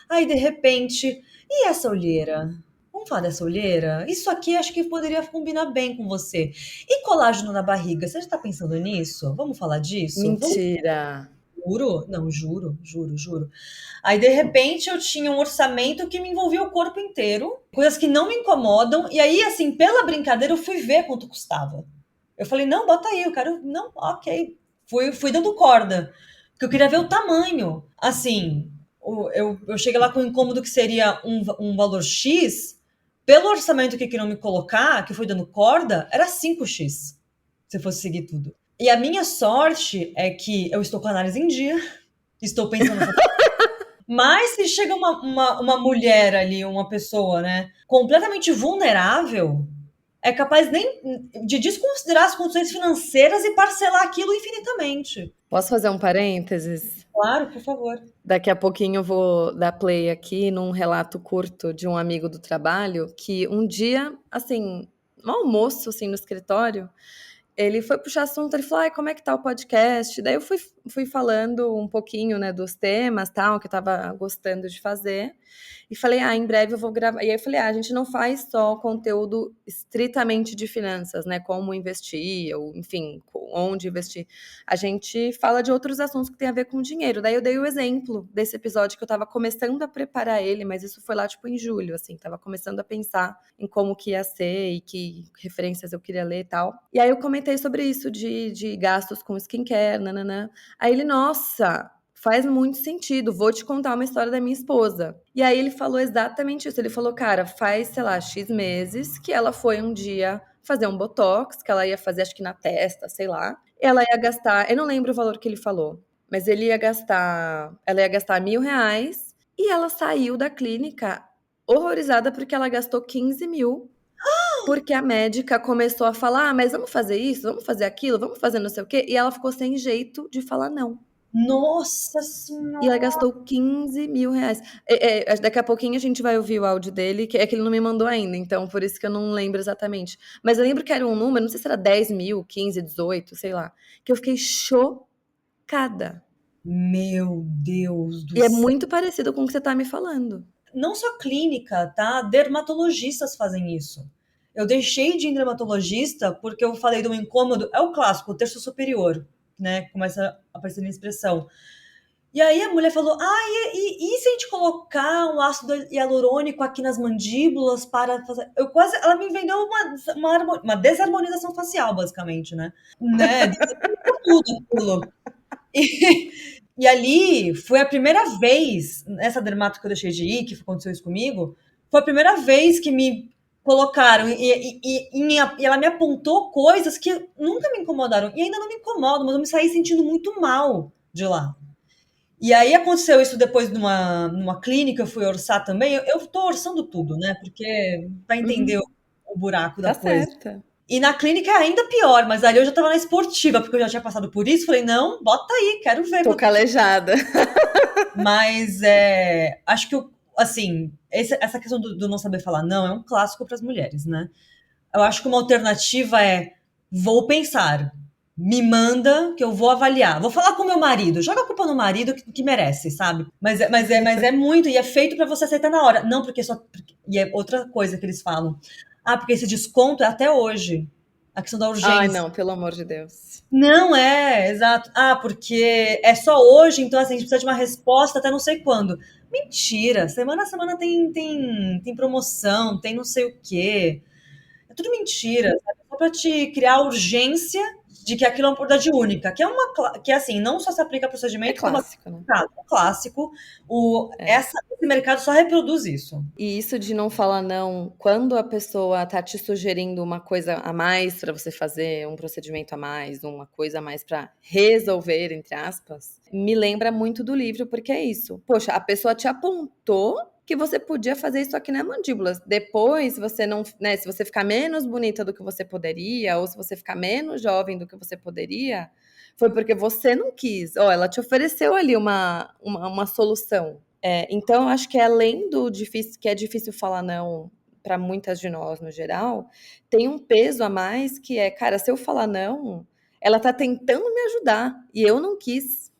[SPEAKER 3] Aí, de repente, e essa olheira? Vamos falar dessa olheira? Isso aqui acho que poderia combinar bem com você. E colágeno na barriga? Você já tá pensando nisso? Vamos falar disso? Vamos.
[SPEAKER 1] Mentira.
[SPEAKER 3] Juro? Não, juro. Aí, de repente, eu tinha um orçamento que me envolvia o corpo inteiro, coisas que não me incomodam. E aí, assim, pela brincadeira, eu fui ver quanto custava. Eu falei, não, bota aí, eu quero. Não, ok. Fui dando corda, porque eu queria ver o tamanho. Assim, eu cheguei lá com um incômodo que seria um valor X, pelo orçamento que queriam me colocar, que foi dando corda, era 5x, se eu fosse seguir tudo. E a minha sorte é que eu estou com a análise em dia, estou pensando. Mas se chega uma mulher ali, uma pessoa, né, completamente vulnerável, é capaz nem de desconsiderar as condições financeiras e parcelar aquilo infinitamente.
[SPEAKER 1] Posso fazer um parênteses?
[SPEAKER 3] Claro, por favor.
[SPEAKER 1] Daqui a pouquinho eu vou dar play aqui num relato curto de um amigo do trabalho que um dia, assim, no almoço, assim, no escritório, ele foi puxar assunto, ele falou, ai, como é que tá o podcast? Daí eu fui falando um pouquinho, né, dos temas, tal, que eu tava gostando de fazer, e falei, em breve eu vou gravar, e aí eu falei, a gente não faz só conteúdo estritamente de finanças, né, como investir, ou enfim, onde investir, a gente fala de outros assuntos que tem a ver com dinheiro, daí eu dei o exemplo desse episódio que eu tava começando a preparar ele, mas isso foi lá, tipo, em julho, assim, tava começando a pensar em como que ia ser e que referências eu queria ler e tal, e aí eu comentei sobre isso, de gastos com skincare, nananã, aí ele, nossa, faz muito sentido, vou te contar uma história da minha esposa. E aí ele falou exatamente isso, ele falou, cara, faz, sei lá, X meses que ela foi um dia fazer um botox, que ela ia fazer, acho que na testa, sei lá. Ela ia gastar, eu não lembro o valor que ele falou, mas ela ia gastar R$ 1.000 e ela saiu da clínica horrorizada porque ela gastou 15 mil. Porque a médica começou a falar, mas vamos fazer isso, vamos fazer aquilo, vamos fazer não sei o quê. E ela ficou sem jeito de falar não.
[SPEAKER 3] Nossa
[SPEAKER 1] E ela
[SPEAKER 3] Senhora!
[SPEAKER 1] gastou 15 mil reais. Daqui a pouquinho a gente vai ouvir o áudio dele, que é que ele não me mandou ainda, então por isso que eu não lembro exatamente. Mas eu lembro que era um número, não sei se era 10 mil, 15, 18, sei lá. Que eu fiquei chocada.
[SPEAKER 3] Meu Deus do
[SPEAKER 1] E é
[SPEAKER 3] céu!
[SPEAKER 1] muito parecido com o que você tá me falando.
[SPEAKER 3] Não só clínica, tá? Dermatologistas fazem isso. Eu deixei de ir em dermatologista porque eu falei de um incômodo, é o clássico, o terço superior, né? Começa a aparecer na expressão. E aí a mulher falou, e se a gente colocar um ácido hialurônico aqui nas mandíbulas para fazer... Ela me vendeu uma desarmonização facial, basicamente, né? Tudo aquilo. E ali foi a primeira vez, nessa dermato que eu deixei de ir, que aconteceu isso comigo, foi a primeira vez que me colocaram e ela me apontou coisas que nunca me incomodaram. E ainda não me incomodam, mas eu me saí sentindo muito mal de lá. E aí aconteceu isso depois numa clínica, eu fui orçar também. Eu tô orçando tudo, né? Porque para entender o buraco da
[SPEAKER 1] Tá
[SPEAKER 3] coisa.
[SPEAKER 1] certa.
[SPEAKER 3] E na clínica é ainda pior, mas ali eu já tava na esportiva, porque eu já tinha passado por isso. Falei, não, bota aí, quero ver.
[SPEAKER 1] Tô calejada.
[SPEAKER 3] Mas acho que, assim, essa questão do não saber falar não é um clássico para as mulheres, né? Eu acho que uma alternativa é, vou pensar, me manda que eu vou avaliar. Vou falar com meu marido, joga a culpa no marido que merece, sabe? Mas é muito, e é feito para você aceitar na hora. Não porque só... E é outra coisa que eles falam. Porque esse desconto é até hoje. A questão da urgência.
[SPEAKER 1] Ai, não, pelo amor de Deus.
[SPEAKER 3] Não exato. Porque é só hoje, então assim, a gente precisa de uma resposta até não sei quando. Mentira, semana a semana tem promoção, tem não sei o quê. É tudo mentira, sabe? Só pra te criar a urgência de que aquilo é uma oportunidade única, que assim, não só se aplica a
[SPEAKER 1] É
[SPEAKER 3] procedimento, como a
[SPEAKER 1] clássico, né?
[SPEAKER 3] um clássico. Esse mercado só reproduz isso.
[SPEAKER 1] E isso de não falar não, quando a pessoa tá te sugerindo uma coisa a mais para você fazer, um procedimento a mais, uma coisa a mais para resolver, entre aspas, me lembra muito do livro, porque é isso. Poxa, a pessoa te apontou que você podia fazer isso aqui na mandíbula. Depois, você não, né, se você ficar menos bonita do que você poderia, ou se você ficar menos jovem do que você poderia, foi porque você não quis. Ela te ofereceu ali uma solução. Então, eu acho que além do difícil, que é difícil falar não para muitas de nós no geral, tem um peso a mais que é, cara, se eu falar não, ela tá tentando me ajudar e eu não quis.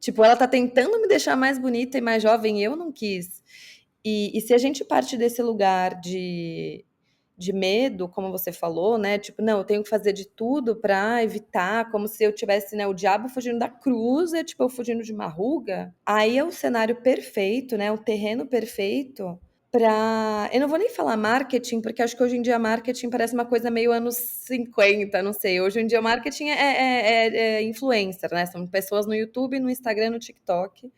[SPEAKER 1] Tipo, ela tá tentando me deixar mais bonita e mais jovem e eu não quis. E se a gente parte desse lugar de medo, como você falou, né? Tipo, não, eu tenho que fazer de tudo para evitar, como se eu tivesse, né, o diabo fugindo da cruz, é tipo eu fugindo de uma ruga. Aí é o cenário perfeito, né? O terreno perfeito para. Eu não vou nem falar marketing, porque acho que hoje em dia marketing parece uma coisa meio anos 50, não sei. Hoje em dia marketing é influencer, né? São pessoas no YouTube, no Instagram, no TikTok.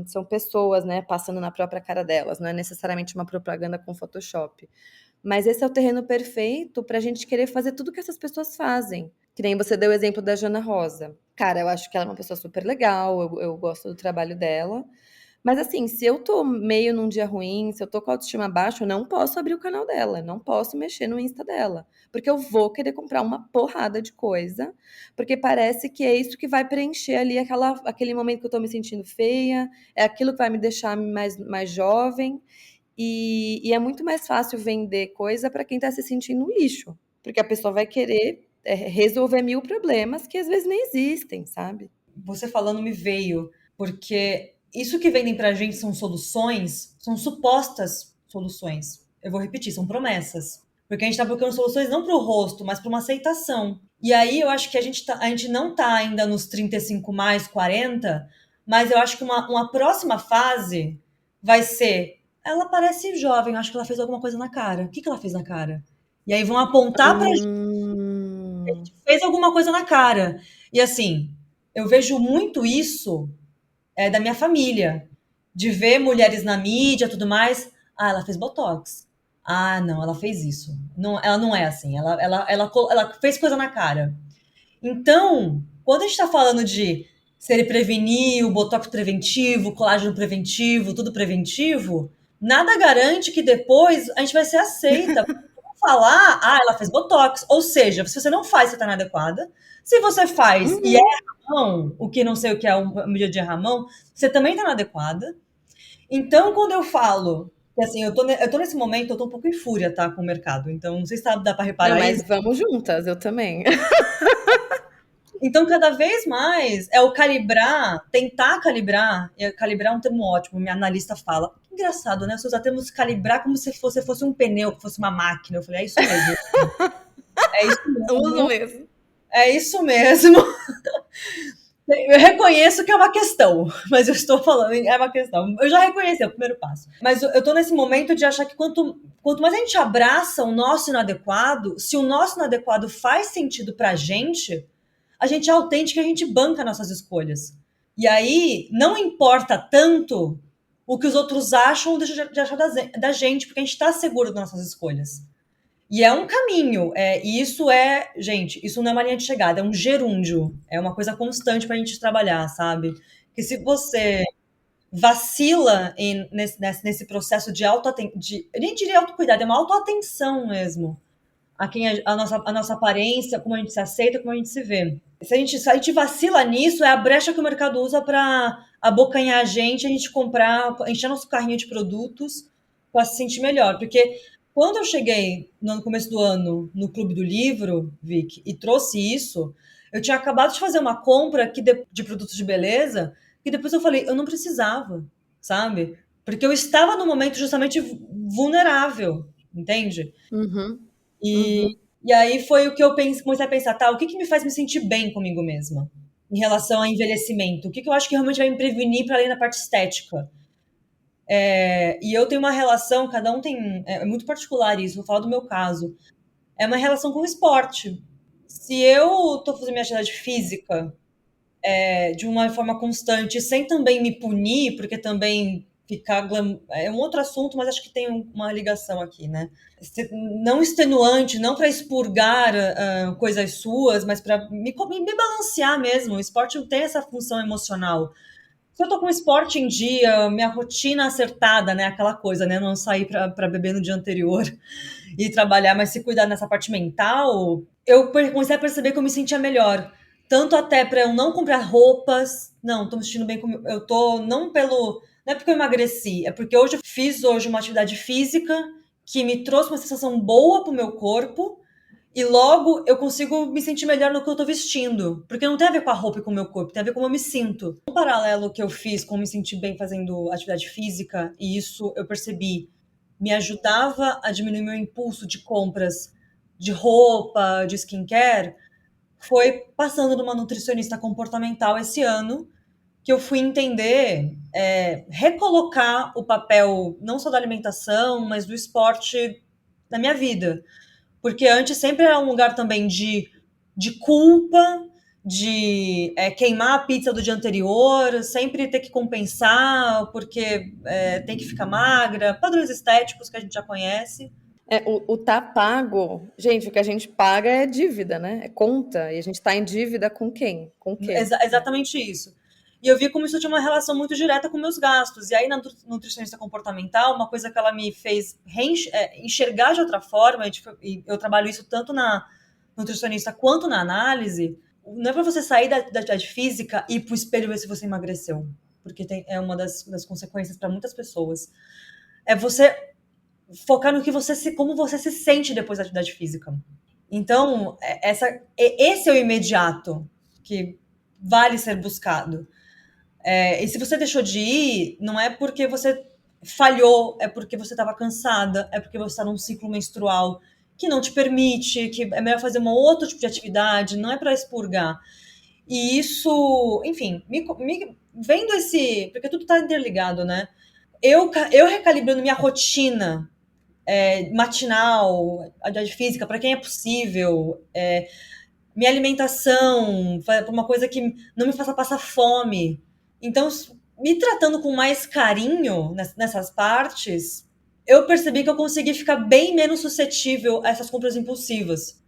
[SPEAKER 1] São pessoas, né, passando na própria cara delas, não é necessariamente uma propaganda com Photoshop. Mas esse é o terreno perfeito para a gente querer fazer tudo que essas pessoas fazem. Que nem você deu o exemplo da Jana Rosa. Cara, eu acho que ela é uma pessoa super legal, eu gosto do trabalho dela. Mas assim, se eu tô meio num dia ruim, se eu tô com a autoestima baixa, eu não posso abrir o canal dela, não posso mexer no Insta dela. Porque eu vou querer comprar uma porrada de coisa, porque parece que é isso que vai preencher ali aquele momento que eu tô me sentindo feia, é aquilo que vai me deixar mais jovem. E é muito mais fácil vender coisa para quem tá se sentindo um lixo. Porque a pessoa vai querer resolver 1000 problemas que às vezes nem existem, sabe?
[SPEAKER 3] Você falando me veio, porque isso que vendem pra gente são soluções, são supostas soluções. Eu vou repetir, são promessas. Porque a gente tá procurando soluções não pro rosto, mas pra uma aceitação. E aí eu acho que a gente não tá ainda nos 35 mais 40, mas eu acho que uma próxima fase vai ser, ela parece jovem, eu acho que ela fez alguma coisa na cara. O que ela fez na cara? E aí vão apontar pra
[SPEAKER 1] Hum.
[SPEAKER 3] fez alguma coisa na cara. E assim, eu vejo muito isso da minha família, de ver mulheres na mídia, tudo mais. Ah, ela fez botox. Ah, não, ela fez isso. Não, ela não é assim. Ela fez coisa na cara. Então, quando a gente está falando de se ele prevenir, o botox preventivo, o colágeno preventivo, tudo preventivo, nada garante que depois a gente vai ser aceita. Falar, ah, ela fez botox. Ou seja, se você não faz, você está inadequada. Se você faz e
[SPEAKER 1] Uhum.
[SPEAKER 3] erra a mão, o que não sei o que é o medida de errar a mão, você também está inadequada. Então, quando eu falo que assim, eu tô nesse momento, eu tô um pouco em fúria, tá, com o mercado. Então, não sei se dá para
[SPEAKER 1] Não,
[SPEAKER 3] reparar isso.
[SPEAKER 1] mas vamos juntas, eu também.
[SPEAKER 3] Então, cada vez mais é o calibrar, tentar calibrar, e calibrar é um termo ótimo, minha analista fala. Engraçado, né? Você usa termos calibrar como se você fosse um pneu, que fosse uma máquina. Eu falei, é isso mesmo. É isso
[SPEAKER 1] Uso
[SPEAKER 3] mesmo.
[SPEAKER 1] mesmo.
[SPEAKER 3] É isso mesmo. Eu reconheço que é uma questão, mas eu estou falando, é uma questão. Eu já reconheci, é o primeiro passo. Mas eu estou nesse momento de achar que quanto mais a gente abraça o nosso inadequado, se o nosso inadequado faz sentido pra a gente é autêntica, a gente banca nossas escolhas. E aí, não importa tanto o que os outros acham ou deixam de achar da gente, porque a gente está seguro das nossas escolhas. E é um caminho, e isso gente, isso não é uma linha de chegada, é um gerúndio, é uma coisa constante pra gente trabalhar, sabe? Que se você vacila nesse processo de eu nem diria autocuidado, é uma autoatenção mesmo, a quem a nossa aparência, como a gente se aceita, como a gente se vê. Se a gente vacila nisso, é a brecha que o mercado usa para abocanhar a gente comprar, encher nosso carrinho de produtos para se sentir melhor. Porque quando eu cheguei no começo do ano no Clube do Livro, Vic, e trouxe isso, eu tinha acabado de fazer uma compra de produtos de beleza que depois eu falei, eu não precisava, sabe? Porque eu estava no momento justamente vulnerável, entende?
[SPEAKER 1] Uhum.
[SPEAKER 3] E,
[SPEAKER 1] Uhum.
[SPEAKER 3] e aí foi o que eu comecei a pensar, tá, o que me faz me sentir bem comigo mesma? Em relação ao envelhecimento? O que eu acho que realmente vai me prevenir para além da parte estética? E eu tenho uma relação, cada um tem. É muito particular isso, vou falar do meu caso. É uma relação com o esporte. Se eu tô fazendo minha atividade física de uma forma constante, sem também me punir, porque também é um outro assunto, mas acho que tem uma ligação aqui, né? Não extenuante, não para expurgar coisas suas, mas para me balancear mesmo. O esporte tem essa função emocional. Se eu tô com o esporte em dia, minha rotina acertada, né? Aquela coisa, né? Não sair para beber no dia anterior e trabalhar, mas se cuidar nessa parte mental, eu comecei a perceber que eu me sentia melhor. Tanto até para eu não comprar roupas. Não, tô me sentindo bem como eu tô, não é porque eu emagreci, é porque hoje eu fiz uma atividade física que me trouxe uma sensação boa pro meu corpo, e logo eu consigo me sentir melhor no que eu tô vestindo. Porque não tem a ver com a roupa e com o meu corpo, tem a ver com como eu me sinto. Um paralelo que eu fiz com me sentir bem fazendo atividade física, e isso eu percebi, me ajudava a diminuir meu impulso de compras de roupa, de skincare, foi passando numa nutricionista comportamental esse ano, que eu fui entender, recolocar o papel não só da alimentação, mas do esporte na minha vida. Porque antes sempre era um lugar também de culpa, de queimar a pizza do dia anterior, sempre ter que compensar, porque tem que ficar magra, padrões estéticos que a gente já conhece.
[SPEAKER 1] O tá pago, gente, o que a gente paga é dívida, né? É conta. E a gente tá em dívida com quem? Com o quê?
[SPEAKER 3] Exatamente isso. E eu vi como isso tinha uma relação muito direta com meus gastos. E aí, na nutricionista comportamental, uma coisa que ela me fez enxergar de outra forma, e eu trabalho isso tanto na nutricionista quanto na análise, não é para você sair da atividade física e ir pro espelho ver se você emagreceu. Porque é uma das consequências para muitas pessoas. É você focar no que como você se sente depois da atividade física. Então, esse é o imediato que vale ser buscado. E se você deixou de ir, não é porque você falhou, é porque você estava cansada, é porque você está num ciclo menstrual que não te permite, que é melhor fazer um outro tipo de atividade, não é para expurgar. E isso, enfim, vendo porque tudo está interligado, né? Eu recalibrando minha rotina matinal, atividade física, para quem é possível, minha alimentação, para uma coisa que não me faça passar fome. Então, me tratando com mais carinho nessas partes, eu percebi que eu consegui ficar bem menos suscetível a essas compras impulsivas.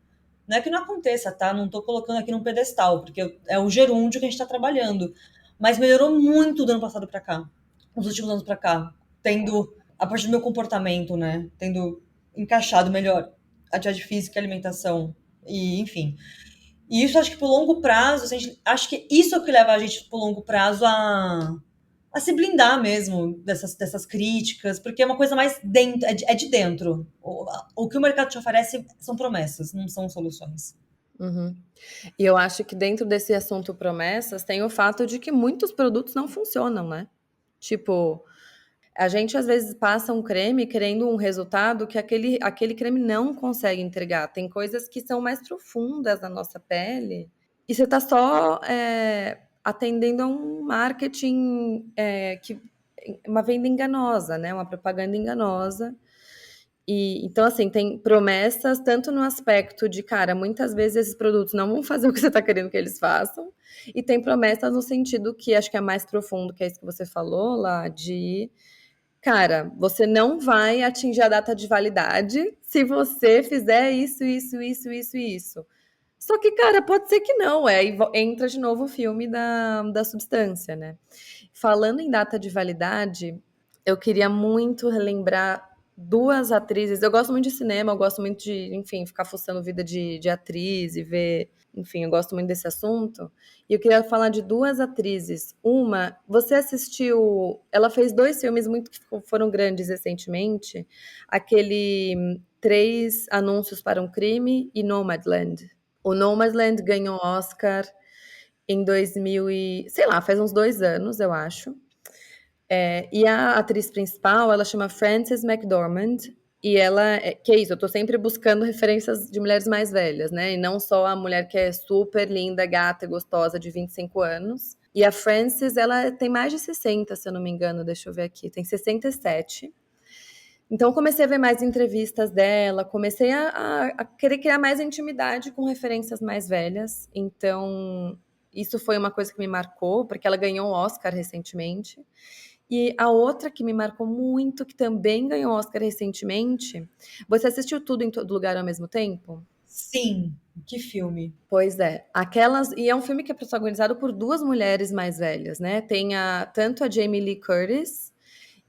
[SPEAKER 3] Não é que não aconteça, tá? Não tô colocando aqui num pedestal, porque é o gerúndio que a gente tá trabalhando. Mas melhorou muito do ano passado para cá, nos últimos anos para cá, tendo, a partir do meu comportamento, né? Tendo encaixado melhor atividade física, alimentação, e enfim. E isso acho que pro longo prazo, acho que isso é o que leva a gente pro longo prazo a se blindar mesmo dessas críticas, porque é uma coisa mais dentro, é de dentro. O que o mercado te oferece são promessas, não são soluções.
[SPEAKER 1] Uhum. E eu acho que dentro desse assunto promessas tem o fato de que muitos produtos não funcionam, né? Tipo, a gente às vezes passa um creme querendo um resultado que aquele creme não consegue entregar. Tem coisas que são mais profundas na nossa pele e você tá só atendendo a um marketing uma venda enganosa, né? Uma propaganda enganosa. E, então, assim, tem promessas tanto no aspecto de, cara, muitas vezes esses produtos não vão fazer o que você está querendo que eles façam, e tem promessas no sentido que acho que é mais profundo, que é isso que você falou lá, de, cara, você não vai atingir a data de validade se você fizer isso, isso, isso, isso e isso. Só que, cara, pode ser que não, aí entra de novo o filme da substância, né? Falando em data de validade, eu queria muito relembrar duas atrizes. Eu gosto muito de cinema, eu gosto muito de, enfim, ficar fuçando vida de atriz e ver. Enfim, eu gosto muito desse assunto. E eu queria falar de duas atrizes. Uma, você assistiu. Ela fez dois filmes muito que foram grandes recentemente. Aquele Três Anúncios para um Crime e Nomadland. O Nomadland ganhou Oscar em 2000 e, sei lá, faz uns 2 anos, eu acho. E a atriz principal, ela chama Frances McDormand, e ela, que é isso, eu tô sempre buscando referências de mulheres mais velhas, né? E não só a mulher que é super linda, gata e gostosa de 25 anos. E a Frances, ela tem mais de 60, se eu não me engano, deixa eu ver aqui, tem 67. Então, comecei a ver mais entrevistas dela, comecei a querer criar mais intimidade com referências mais velhas. Então, isso foi uma coisa que me marcou, porque ela ganhou um Oscar recentemente. E a outra que me marcou muito, que também ganhou Oscar recentemente, você assistiu tudo em todo lugar ao mesmo tempo?
[SPEAKER 3] Sim, que filme.
[SPEAKER 1] Pois é, e é um filme que é protagonizado por duas mulheres mais velhas, né? Tem tanto a Jamie Lee Curtis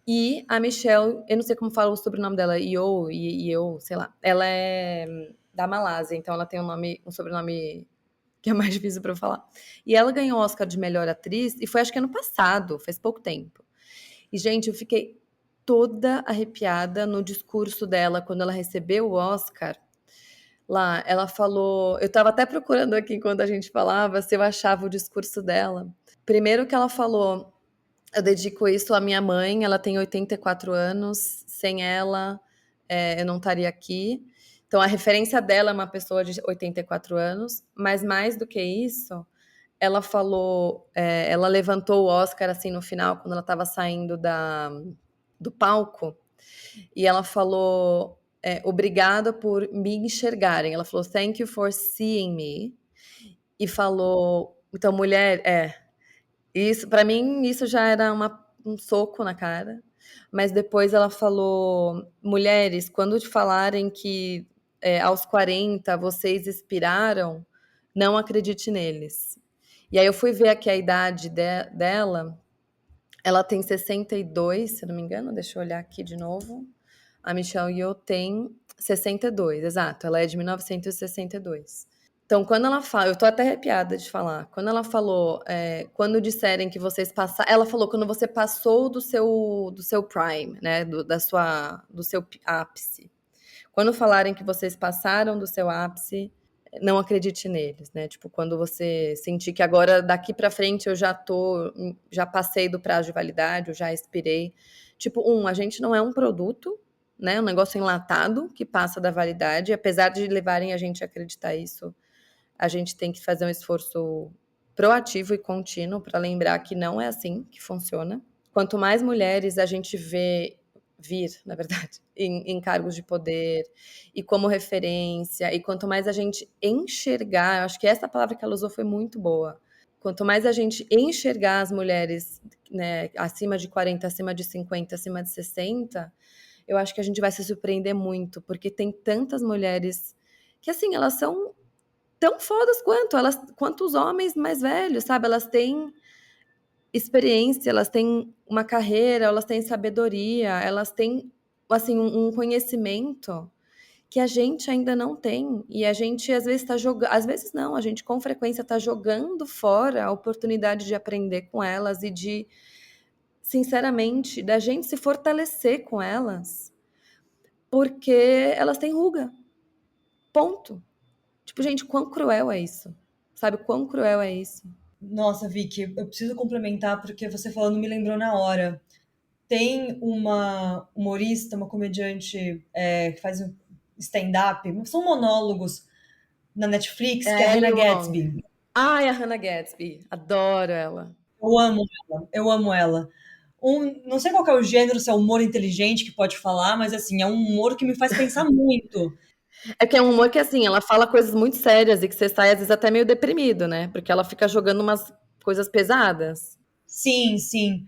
[SPEAKER 1] e a Michelle, eu não sei como fala o sobrenome dela, Yeoh, sei lá. Ela é da Malásia, então ela tem um sobrenome que é mais difícil para eu falar. E ela ganhou o Oscar de melhor atriz e foi acho que ano passado, faz pouco tempo. E, gente, eu fiquei toda arrepiada no discurso dela quando ela recebeu o Oscar. Lá, ela falou. Eu tava até procurando aqui enquanto a gente falava se eu achava o discurso dela. Primeiro que ela falou: eu dedico isso à minha mãe, ela tem 84 anos, sem ela, eu não estaria aqui. Então, a referência dela é uma pessoa de 84 anos, mas mais do que isso, ela falou, ela levantou o Oscar assim no final, quando ela estava saindo do palco, e ela falou, obrigada por me enxergarem. Ela falou, thank you for seeing me. E falou, então, mulher, isso, para mim, isso já era um soco na cara. Mas depois ela falou, mulheres, quando te falarem que aos 40 vocês expiraram, não acredite neles. E aí eu fui ver aqui a idade dela, ela tem 62, se não me engano, deixa eu olhar aqui de novo. A Michelle Yeoh tem 62, exato, ela é de 1962. Então, quando ela fala, eu tô até arrepiada de falar. Quando ela falou, quando disserem que vocês passaram, ela falou quando você passou do seu prime, né, do seu ápice. Quando falarem que vocês passaram do seu ápice, não acredite neles, né? Tipo, quando você sentir que agora daqui pra frente eu já passei do prazo de validade, eu já expirei. Tipo, a gente não é um produto, né? Um negócio enlatado que passa da validade, apesar de levarem a gente a acreditar isso. A gente tem que fazer um esforço proativo e contínuo para lembrar que não é assim que funciona. Quanto mais mulheres a gente vir, na verdade, em cargos de poder e como referência, e quanto mais a gente enxergar, eu acho que essa palavra que ela usou foi muito boa. Quanto mais a gente enxergar as mulheres, né, acima de 40, acima de 50, acima de 60, eu acho que a gente vai se surpreender muito, porque tem tantas mulheres que, assim, elas são tão fodas quanto os homens mais velhos, sabe? Elas têm experiência, elas têm uma carreira, elas têm sabedoria, elas têm, assim, um conhecimento que a gente ainda não tem. E a gente, às vezes, está jogando... Às vezes não, a gente, com frequência, está jogando fora a oportunidade de aprender com elas e de, sinceramente, da gente se fortalecer com elas, porque elas têm ruga. Ponto. Tipo, gente, quão cruel é isso? Sabe, quão cruel é isso?
[SPEAKER 3] Nossa, Vicky, eu preciso complementar porque você falando me lembrou na hora. Tem uma humorista, uma comediante que faz stand-up, são monólogos na Netflix, que é a
[SPEAKER 1] Ellie
[SPEAKER 3] Hannah
[SPEAKER 1] Wong.
[SPEAKER 3] Gadsby.
[SPEAKER 1] Ai, a Hannah Gadsby. Adoro ela.
[SPEAKER 3] Eu amo ela, eu amo ela. Não sei qual que é o gênero, se é humor inteligente que pode falar, mas assim, é um humor que me faz pensar muito.
[SPEAKER 1] É que é um humor que, assim, ela fala coisas muito sérias e que você sai, às vezes, até meio deprimido, né? Porque ela fica jogando umas coisas pesadas.
[SPEAKER 3] Sim, sim.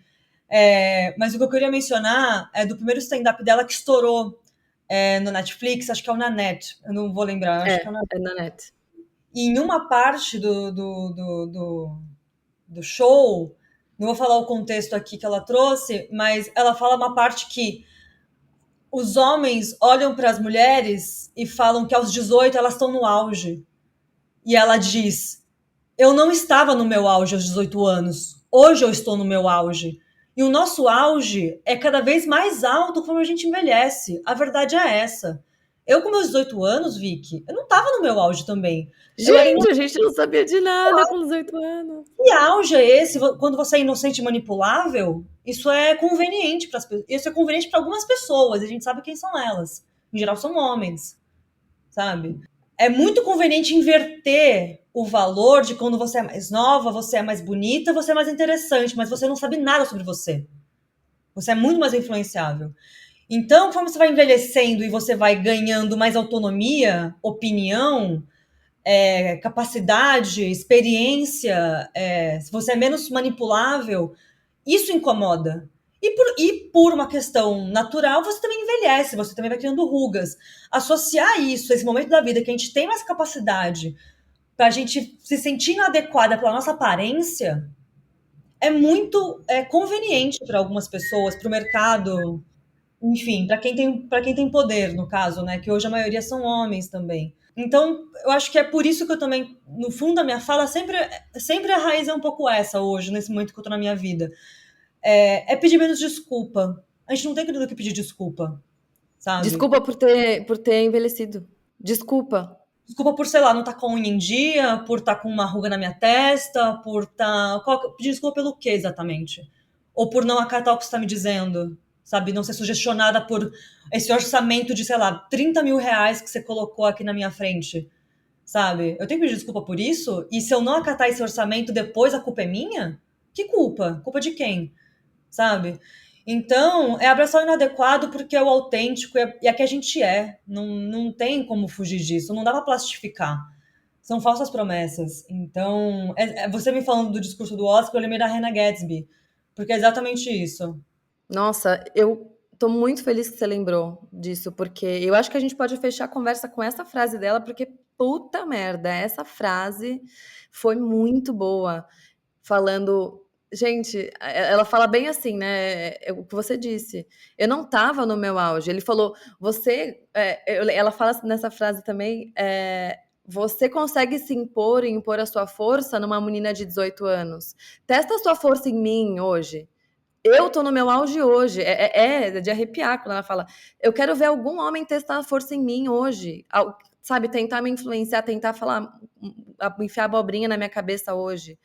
[SPEAKER 3] Mas o que eu queria mencionar é do primeiro stand-up dela que estourou no Netflix, acho que é o Nanette, eu não vou lembrar, acho que é o Nanette.
[SPEAKER 1] É na net.
[SPEAKER 3] E em uma parte do show, não vou falar o contexto aqui que ela trouxe, mas ela fala uma parte que os homens olham para as mulheres e falam que aos 18 elas estão no auge. E ela diz: eu não estava no meu auge aos 18 anos. Hoje eu estou no meu auge. E o nosso auge é cada vez mais alto conforme a gente envelhece. A verdade é essa. Eu, com meus 18 anos, Vicky, eu não estava no meu auge também. Eu era
[SPEAKER 1] Gente, a gente não sabia de nada com 18 anos.
[SPEAKER 3] Que auge é esse? Quando você é inocente e manipulável, isso é conveniente para as pessoas. Isso é conveniente para algumas pessoas. A gente sabe quem são elas. Em geral, são homens, sabe? É muito conveniente inverter o valor de quando você é mais nova, você é mais bonita, você é mais interessante, mas você não sabe nada sobre você. Você é muito mais influenciável. Então, conforme você vai envelhecendo e você vai ganhando mais autonomia, opinião, capacidade, experiência, se você é menos manipulável, isso incomoda. E por uma questão natural, você também envelhece, você também vai criando rugas. Associar isso, esse momento da vida que a gente tem mais capacidade para a gente se sentir inadequada pela nossa aparência, é muito conveniente para algumas pessoas, para o mercado, enfim, para quem tem poder, no caso, né? Que hoje a maioria são homens também. Então, eu acho que é por isso que eu também, no fundo da minha fala, sempre a raiz é um pouco essa hoje, nesse momento que eu tô na minha vida. É pedir menos desculpa. a gente não tem querido que pedir desculpa, sabe?
[SPEAKER 1] Desculpa por ter envelhecido. Desculpa.
[SPEAKER 3] Desculpa por, sei lá, não estar com a unha em dia, por estar com uma ruga na minha testa, por estar... Pedir desculpa pelo quê, exatamente? Ou por não acatar o que você está me dizendo, sabe? Não ser sugestionada por esse orçamento de, sei lá, 30 mil reais que você colocou aqui na minha frente, sabe? Eu tenho que pedir desculpa por isso? E se eu não acatar esse orçamento depois, a culpa é minha? Que culpa? Culpa de quem? Sabe? Então, é abraçar o inadequado porque é o autêntico e é que a gente é. Não tem como fugir disso, não dá pra plastificar. São falsas promessas. Então, você me falando do discurso do Oscar, eu lembrei da Hannah Gadsby, porque é exatamente isso.
[SPEAKER 1] Nossa, eu tô muito feliz que você lembrou disso, porque eu acho que a gente pode fechar a conversa com essa frase dela, porque puta merda, essa frase foi muito boa. Falando, gente, ela fala bem assim, né? É o que você disse. Eu não tava no meu auge. Ele falou, ela fala nessa frase também, você consegue se impor e impor a sua força numa menina de 18 anos. Testa a sua força em mim hoje. Eu tô no meu auge hoje. É de arrepiar quando ela fala. Eu quero ver algum homem testar a força em mim hoje. Sabe, tentar me influenciar, tentar falar, enfiar abobrinha na minha cabeça hoje.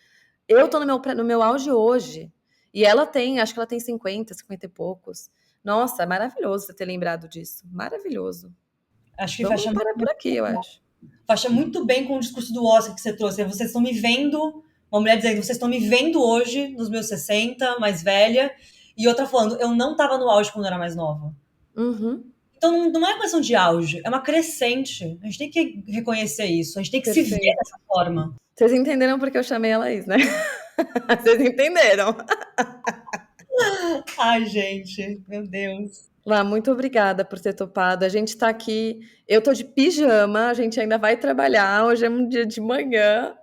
[SPEAKER 1] Eu tô no meu auge hoje. E ela tem, acho que ela tem 50 e poucos. Nossa, é maravilhoso você ter lembrado disso. Maravilhoso.
[SPEAKER 3] Acho que
[SPEAKER 1] Vamos parar por aqui, eu acho.
[SPEAKER 3] fecha muito bem com o discurso do Oscar que você trouxe. Vocês estão me vendo, uma mulher dizendo, vocês estão me vendo hoje, nos meus 60, mais velha, e outra falando, eu não estava no auge quando eu era mais nova.
[SPEAKER 1] Uhum.
[SPEAKER 3] Então não é uma questão de auge, é uma crescente. A gente tem que reconhecer isso, a gente tem que se ver dessa forma.
[SPEAKER 1] Vocês entenderam porque eu chamei a Laís, né? Vocês entenderam.
[SPEAKER 3] Ai, gente, meu Deus.
[SPEAKER 1] Lá, muito obrigada por ter topado. A gente tá aqui, eu tô de pijama, a gente ainda vai trabalhar, hoje é um dia de manhã,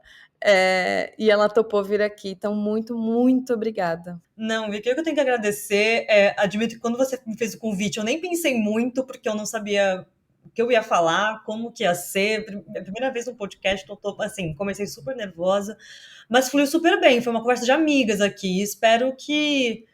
[SPEAKER 1] e ela topou vir aqui. Então, muito, muito obrigada.
[SPEAKER 3] Não, Vicky, o que eu tenho que agradecer admito que quando você me fez o convite, eu nem pensei muito, porque eu não sabia o que eu ia falar, como que ia ser. É a primeira vez no podcast, então eu tô, assim, comecei super nervosa, mas fluiu super bem, foi uma conversa de amigas aqui. Espero que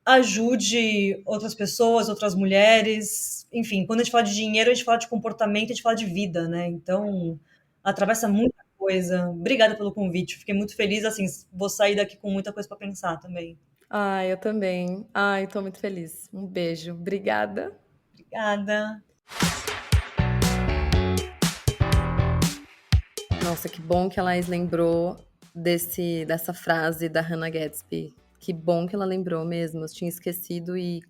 [SPEAKER 3] ajude outras pessoas, outras mulheres. Enfim, quando a gente fala de dinheiro, a gente fala de comportamento, a gente fala de vida, né? Então, atravessa muita coisa. Obrigada pelo convite, fiquei muito feliz, assim, vou sair daqui com muita coisa para pensar também.
[SPEAKER 1] Ai, eu também. Ai, tô muito feliz. Um beijo. Obrigada.
[SPEAKER 3] Obrigada.
[SPEAKER 1] Nossa, que bom que a Laís lembrou dessa frase da Hannah Gadsby. Que bom que ela lembrou mesmo. Eu tinha esquecido e,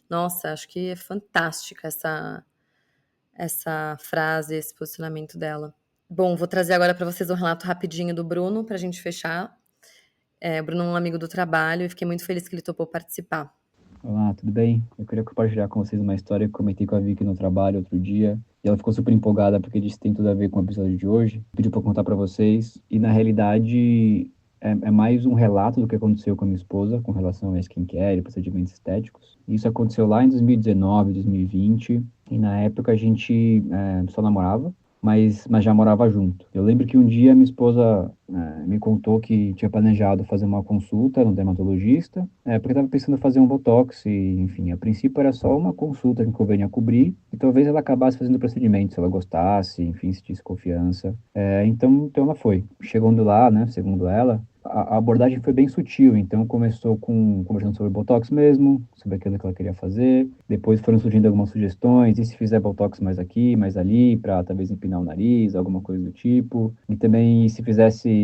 [SPEAKER 1] nossa, acho que é fantástica essa frase, esse posicionamento dela. Bom, vou trazer agora para vocês um relato rapidinho do Bruno, para a gente fechar. O Bruno é um amigo do trabalho e fiquei muito feliz que ele topou participar.
[SPEAKER 4] Olá, tudo bem? Eu queria compartilhar com vocês uma história que eu comentei com a Vicky no trabalho outro dia. E ela ficou super empolgada porque disse que tem tudo a ver com o episódio de hoje. Pediu para contar para vocês. E na realidade é mais um relato do que aconteceu com a minha esposa com relação a skincare e procedimentos estéticos. Isso aconteceu lá em 2019, 2020. E na época a gente só namorava, mas já morava junto. Eu lembro que um dia minha esposa me contou que tinha planejado fazer uma consulta no dermatologista, porque estava pensando em fazer um botox e, enfim, a princípio era só uma consulta que convenia cobrir e talvez ela acabasse fazendo o procedimento, se ela gostasse, enfim, se tivesse confiança. Então ela foi. Chegando lá, né, segundo ela, a abordagem foi bem sutil, então começou conversando sobre Botox mesmo, sobre aquilo que ela queria fazer, depois foram surgindo algumas sugestões, e se fizer Botox mais aqui, mais ali, para talvez empinar o nariz, alguma coisa do tipo, e também se fizesse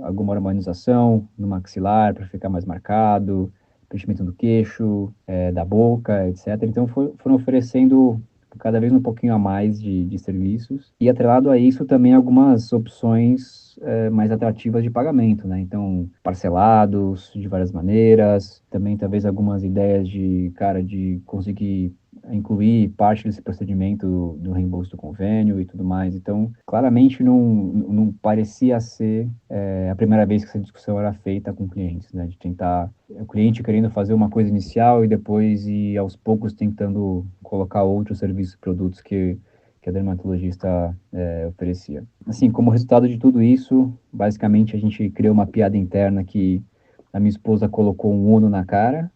[SPEAKER 4] alguma harmonização no maxilar para ficar mais marcado, preenchimento do queixo, da boca, etc. Então foram oferecendo cada vez um pouquinho a mais de serviços, e atrelado a isso também algumas opções mais atrativas de pagamento, né? Então, parcelados de várias maneiras, também talvez algumas ideias de conseguir incluir parte desse procedimento do reembolso do convênio e tudo mais. Então, claramente não parecia ser a primeira vez que essa discussão era feita com clientes, né? De tentar, o cliente querendo fazer uma coisa inicial e depois ir aos poucos tentando colocar outros serviços e produtos que a dermatologista oferecia. Assim, como resultado de tudo isso, basicamente a gente criou uma piada interna que a minha esposa colocou um Uno na cara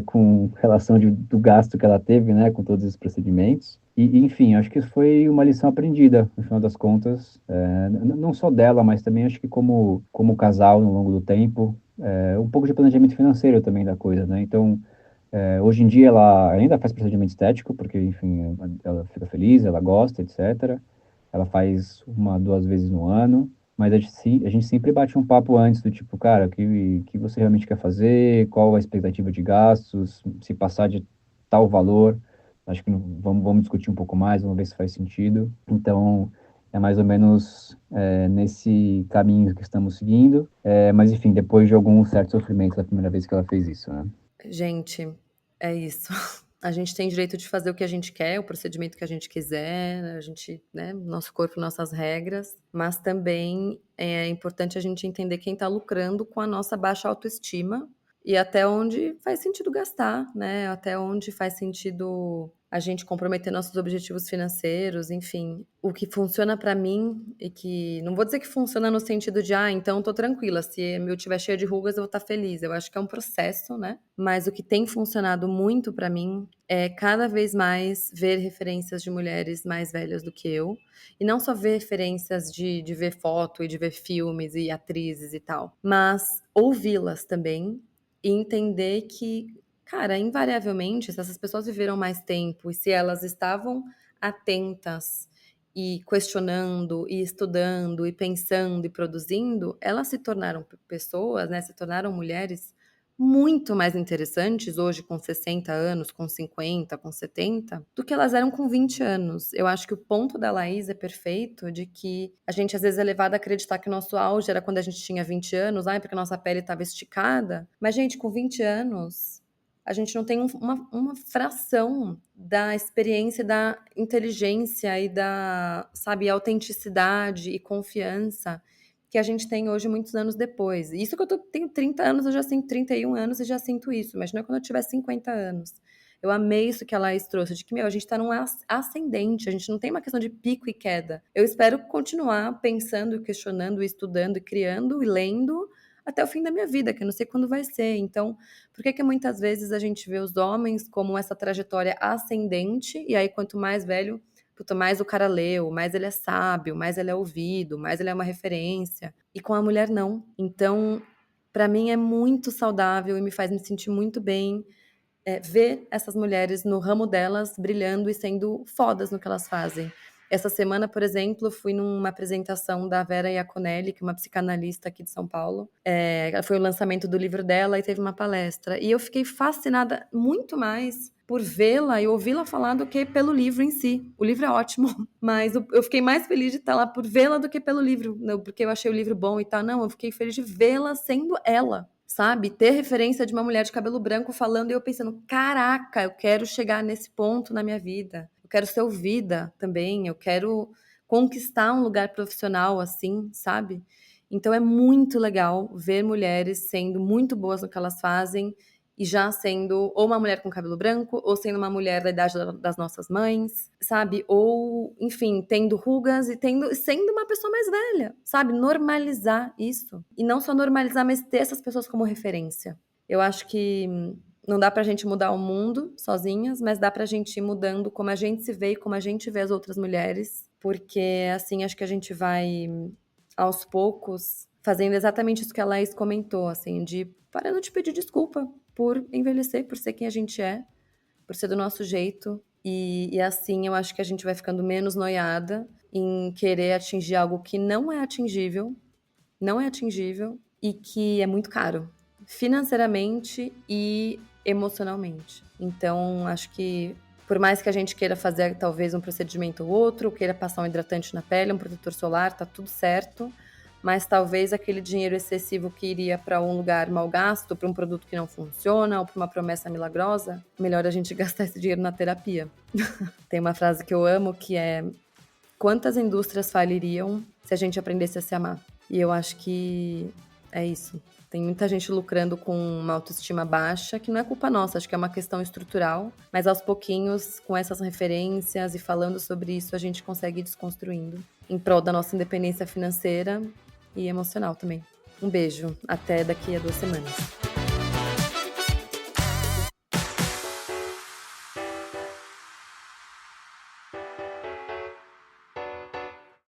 [SPEAKER 4] com relação do gasto que ela teve, né, com todos esses procedimentos. Enfim, acho que foi uma lição aprendida, no final das contas, não só dela, mas também acho que como casal no longo do tempo, um pouco de planejamento financeiro também da coisa, né? Então, hoje em dia ela ainda faz procedimento estético, porque, enfim, ela fica feliz, ela gosta, etc. Ela faz 1, 2 vezes no ano, mas a gente sempre bate um papo antes do tipo, cara, o que você realmente quer fazer, qual a expectativa de gastos, se passar de tal valor, acho que vamos discutir um pouco mais, vamos ver se faz sentido. Então, é mais ou menos nesse caminho que estamos seguindo, mas enfim, depois de algum certo sofrimento da primeira vez que ela fez isso, né?
[SPEAKER 1] Gente, é isso. A gente tem direito de fazer o que a gente quer, o procedimento que a gente quiser, a gente, né, nosso corpo, nossas regras, mas também é importante a gente entender quem está lucrando com a nossa baixa autoestima e até onde faz sentido gastar, né? Até onde faz sentido a gente comprometer nossos objetivos financeiros, enfim. O que funciona pra mim e que não vou dizer que funciona no sentido de, então tô tranquila, se eu tiver cheia de rugas eu vou estar feliz. Eu acho que é um processo, né? Mas o que tem funcionado muito pra mim é cada vez mais ver referências de mulheres mais velhas do que eu. E não só ver referências de ver foto e de ver filmes e atrizes e tal, mas ouvi-las também e entender que, cara, invariavelmente, se essas pessoas viveram mais tempo e se elas estavam atentas e questionando e estudando e pensando e produzindo, elas se tornaram pessoas, né, se tornaram mulheres muito mais interessantes hoje com 60 anos, com 50, com 70, do que elas eram com 20 anos. Eu acho que o ponto da Laís é perfeito, de que a gente às vezes é levado a acreditar que o nosso auge era quando a gente tinha 20 anos, porque a nossa pele estava esticada. Mas, gente, com 20 anos, a gente não tem uma fração da experiência, da inteligência e da, sabe, autenticidade e confiança que a gente tem hoje, muitos anos depois. Isso que tenho 30 anos, eu já sinto 31 anos e já sinto isso. Imagina quando eu tiver 50 anos. Eu amei isso que a Laís trouxe, de que, a gente tá num ascendente, a gente não tem uma questão de pico e queda. Eu espero continuar pensando, questionando, estudando, criando e lendo até o fim da minha vida, que eu não sei quando vai ser. Então, por que muitas vezes a gente vê os homens como essa trajetória ascendente, e aí quanto mais velho, puta, mais o cara leu, mais ele é sábio, mais ele é ouvido, mais ele é uma referência. E com a mulher, não. Então, pra mim é muito saudável e me faz me sentir muito bem ver essas mulheres no ramo delas brilhando e sendo fodas no que elas fazem. Essa semana, por exemplo, fui numa apresentação da Vera Iaconelli, que é uma psicanalista aqui de São Paulo. Foi o lançamento do livro dela e teve uma palestra. E eu fiquei fascinada muito mais por vê-la e ouvi-la falar do que pelo livro em si. O livro é ótimo, mas eu fiquei mais feliz de estar lá por vê-la do que pelo livro, não, porque eu achei o livro bom e tal. Não, eu fiquei feliz de vê-la sendo ela. Sabe? Ter referência de uma mulher de cabelo branco falando e eu pensando, caraca, eu quero chegar nesse ponto na minha vida. Eu quero ser ouvida também, eu quero conquistar um lugar profissional assim, sabe? Então é muito legal ver mulheres sendo muito boas no que elas fazem e já sendo ou uma mulher com cabelo branco, ou sendo uma mulher da idade das nossas mães, sabe? Ou, enfim, tendo rugas e sendo uma pessoa mais velha, sabe? Normalizar isso. E não só normalizar, mas ter essas pessoas como referência. Eu acho que não dá pra gente mudar o mundo sozinhas, mas dá pra gente ir mudando como a gente se vê e como a gente vê as outras mulheres, porque assim acho que a gente vai, aos poucos, fazendo exatamente isso que a Laís comentou, assim, de parando de pedir desculpa por envelhecer, por ser quem a gente é, por ser do nosso jeito. E assim eu acho que a gente vai ficando menos noiada em querer atingir algo que não é atingível e que é muito caro, financeiramente e emocionalmente. Então, acho que por mais que a gente queira fazer talvez um procedimento ou outro, queira passar um hidratante na pele, um protetor solar, tá tudo certo, mas talvez aquele dinheiro excessivo que iria para um lugar mal gasto, para um produto que não funciona ou para uma promessa milagrosa, melhor a gente gastar esse dinheiro na terapia. Tem uma frase que eu amo que é: quantas indústrias faliriam se a gente aprendesse a se amar? E eu acho que é isso. Tem muita gente lucrando com uma autoestima baixa, que não é culpa nossa, acho que é uma questão estrutural, mas aos pouquinhos, com essas referências e falando sobre isso, a gente consegue ir desconstruindo em prol da nossa independência financeira e emocional também. Um beijo, até daqui a 2 semanas.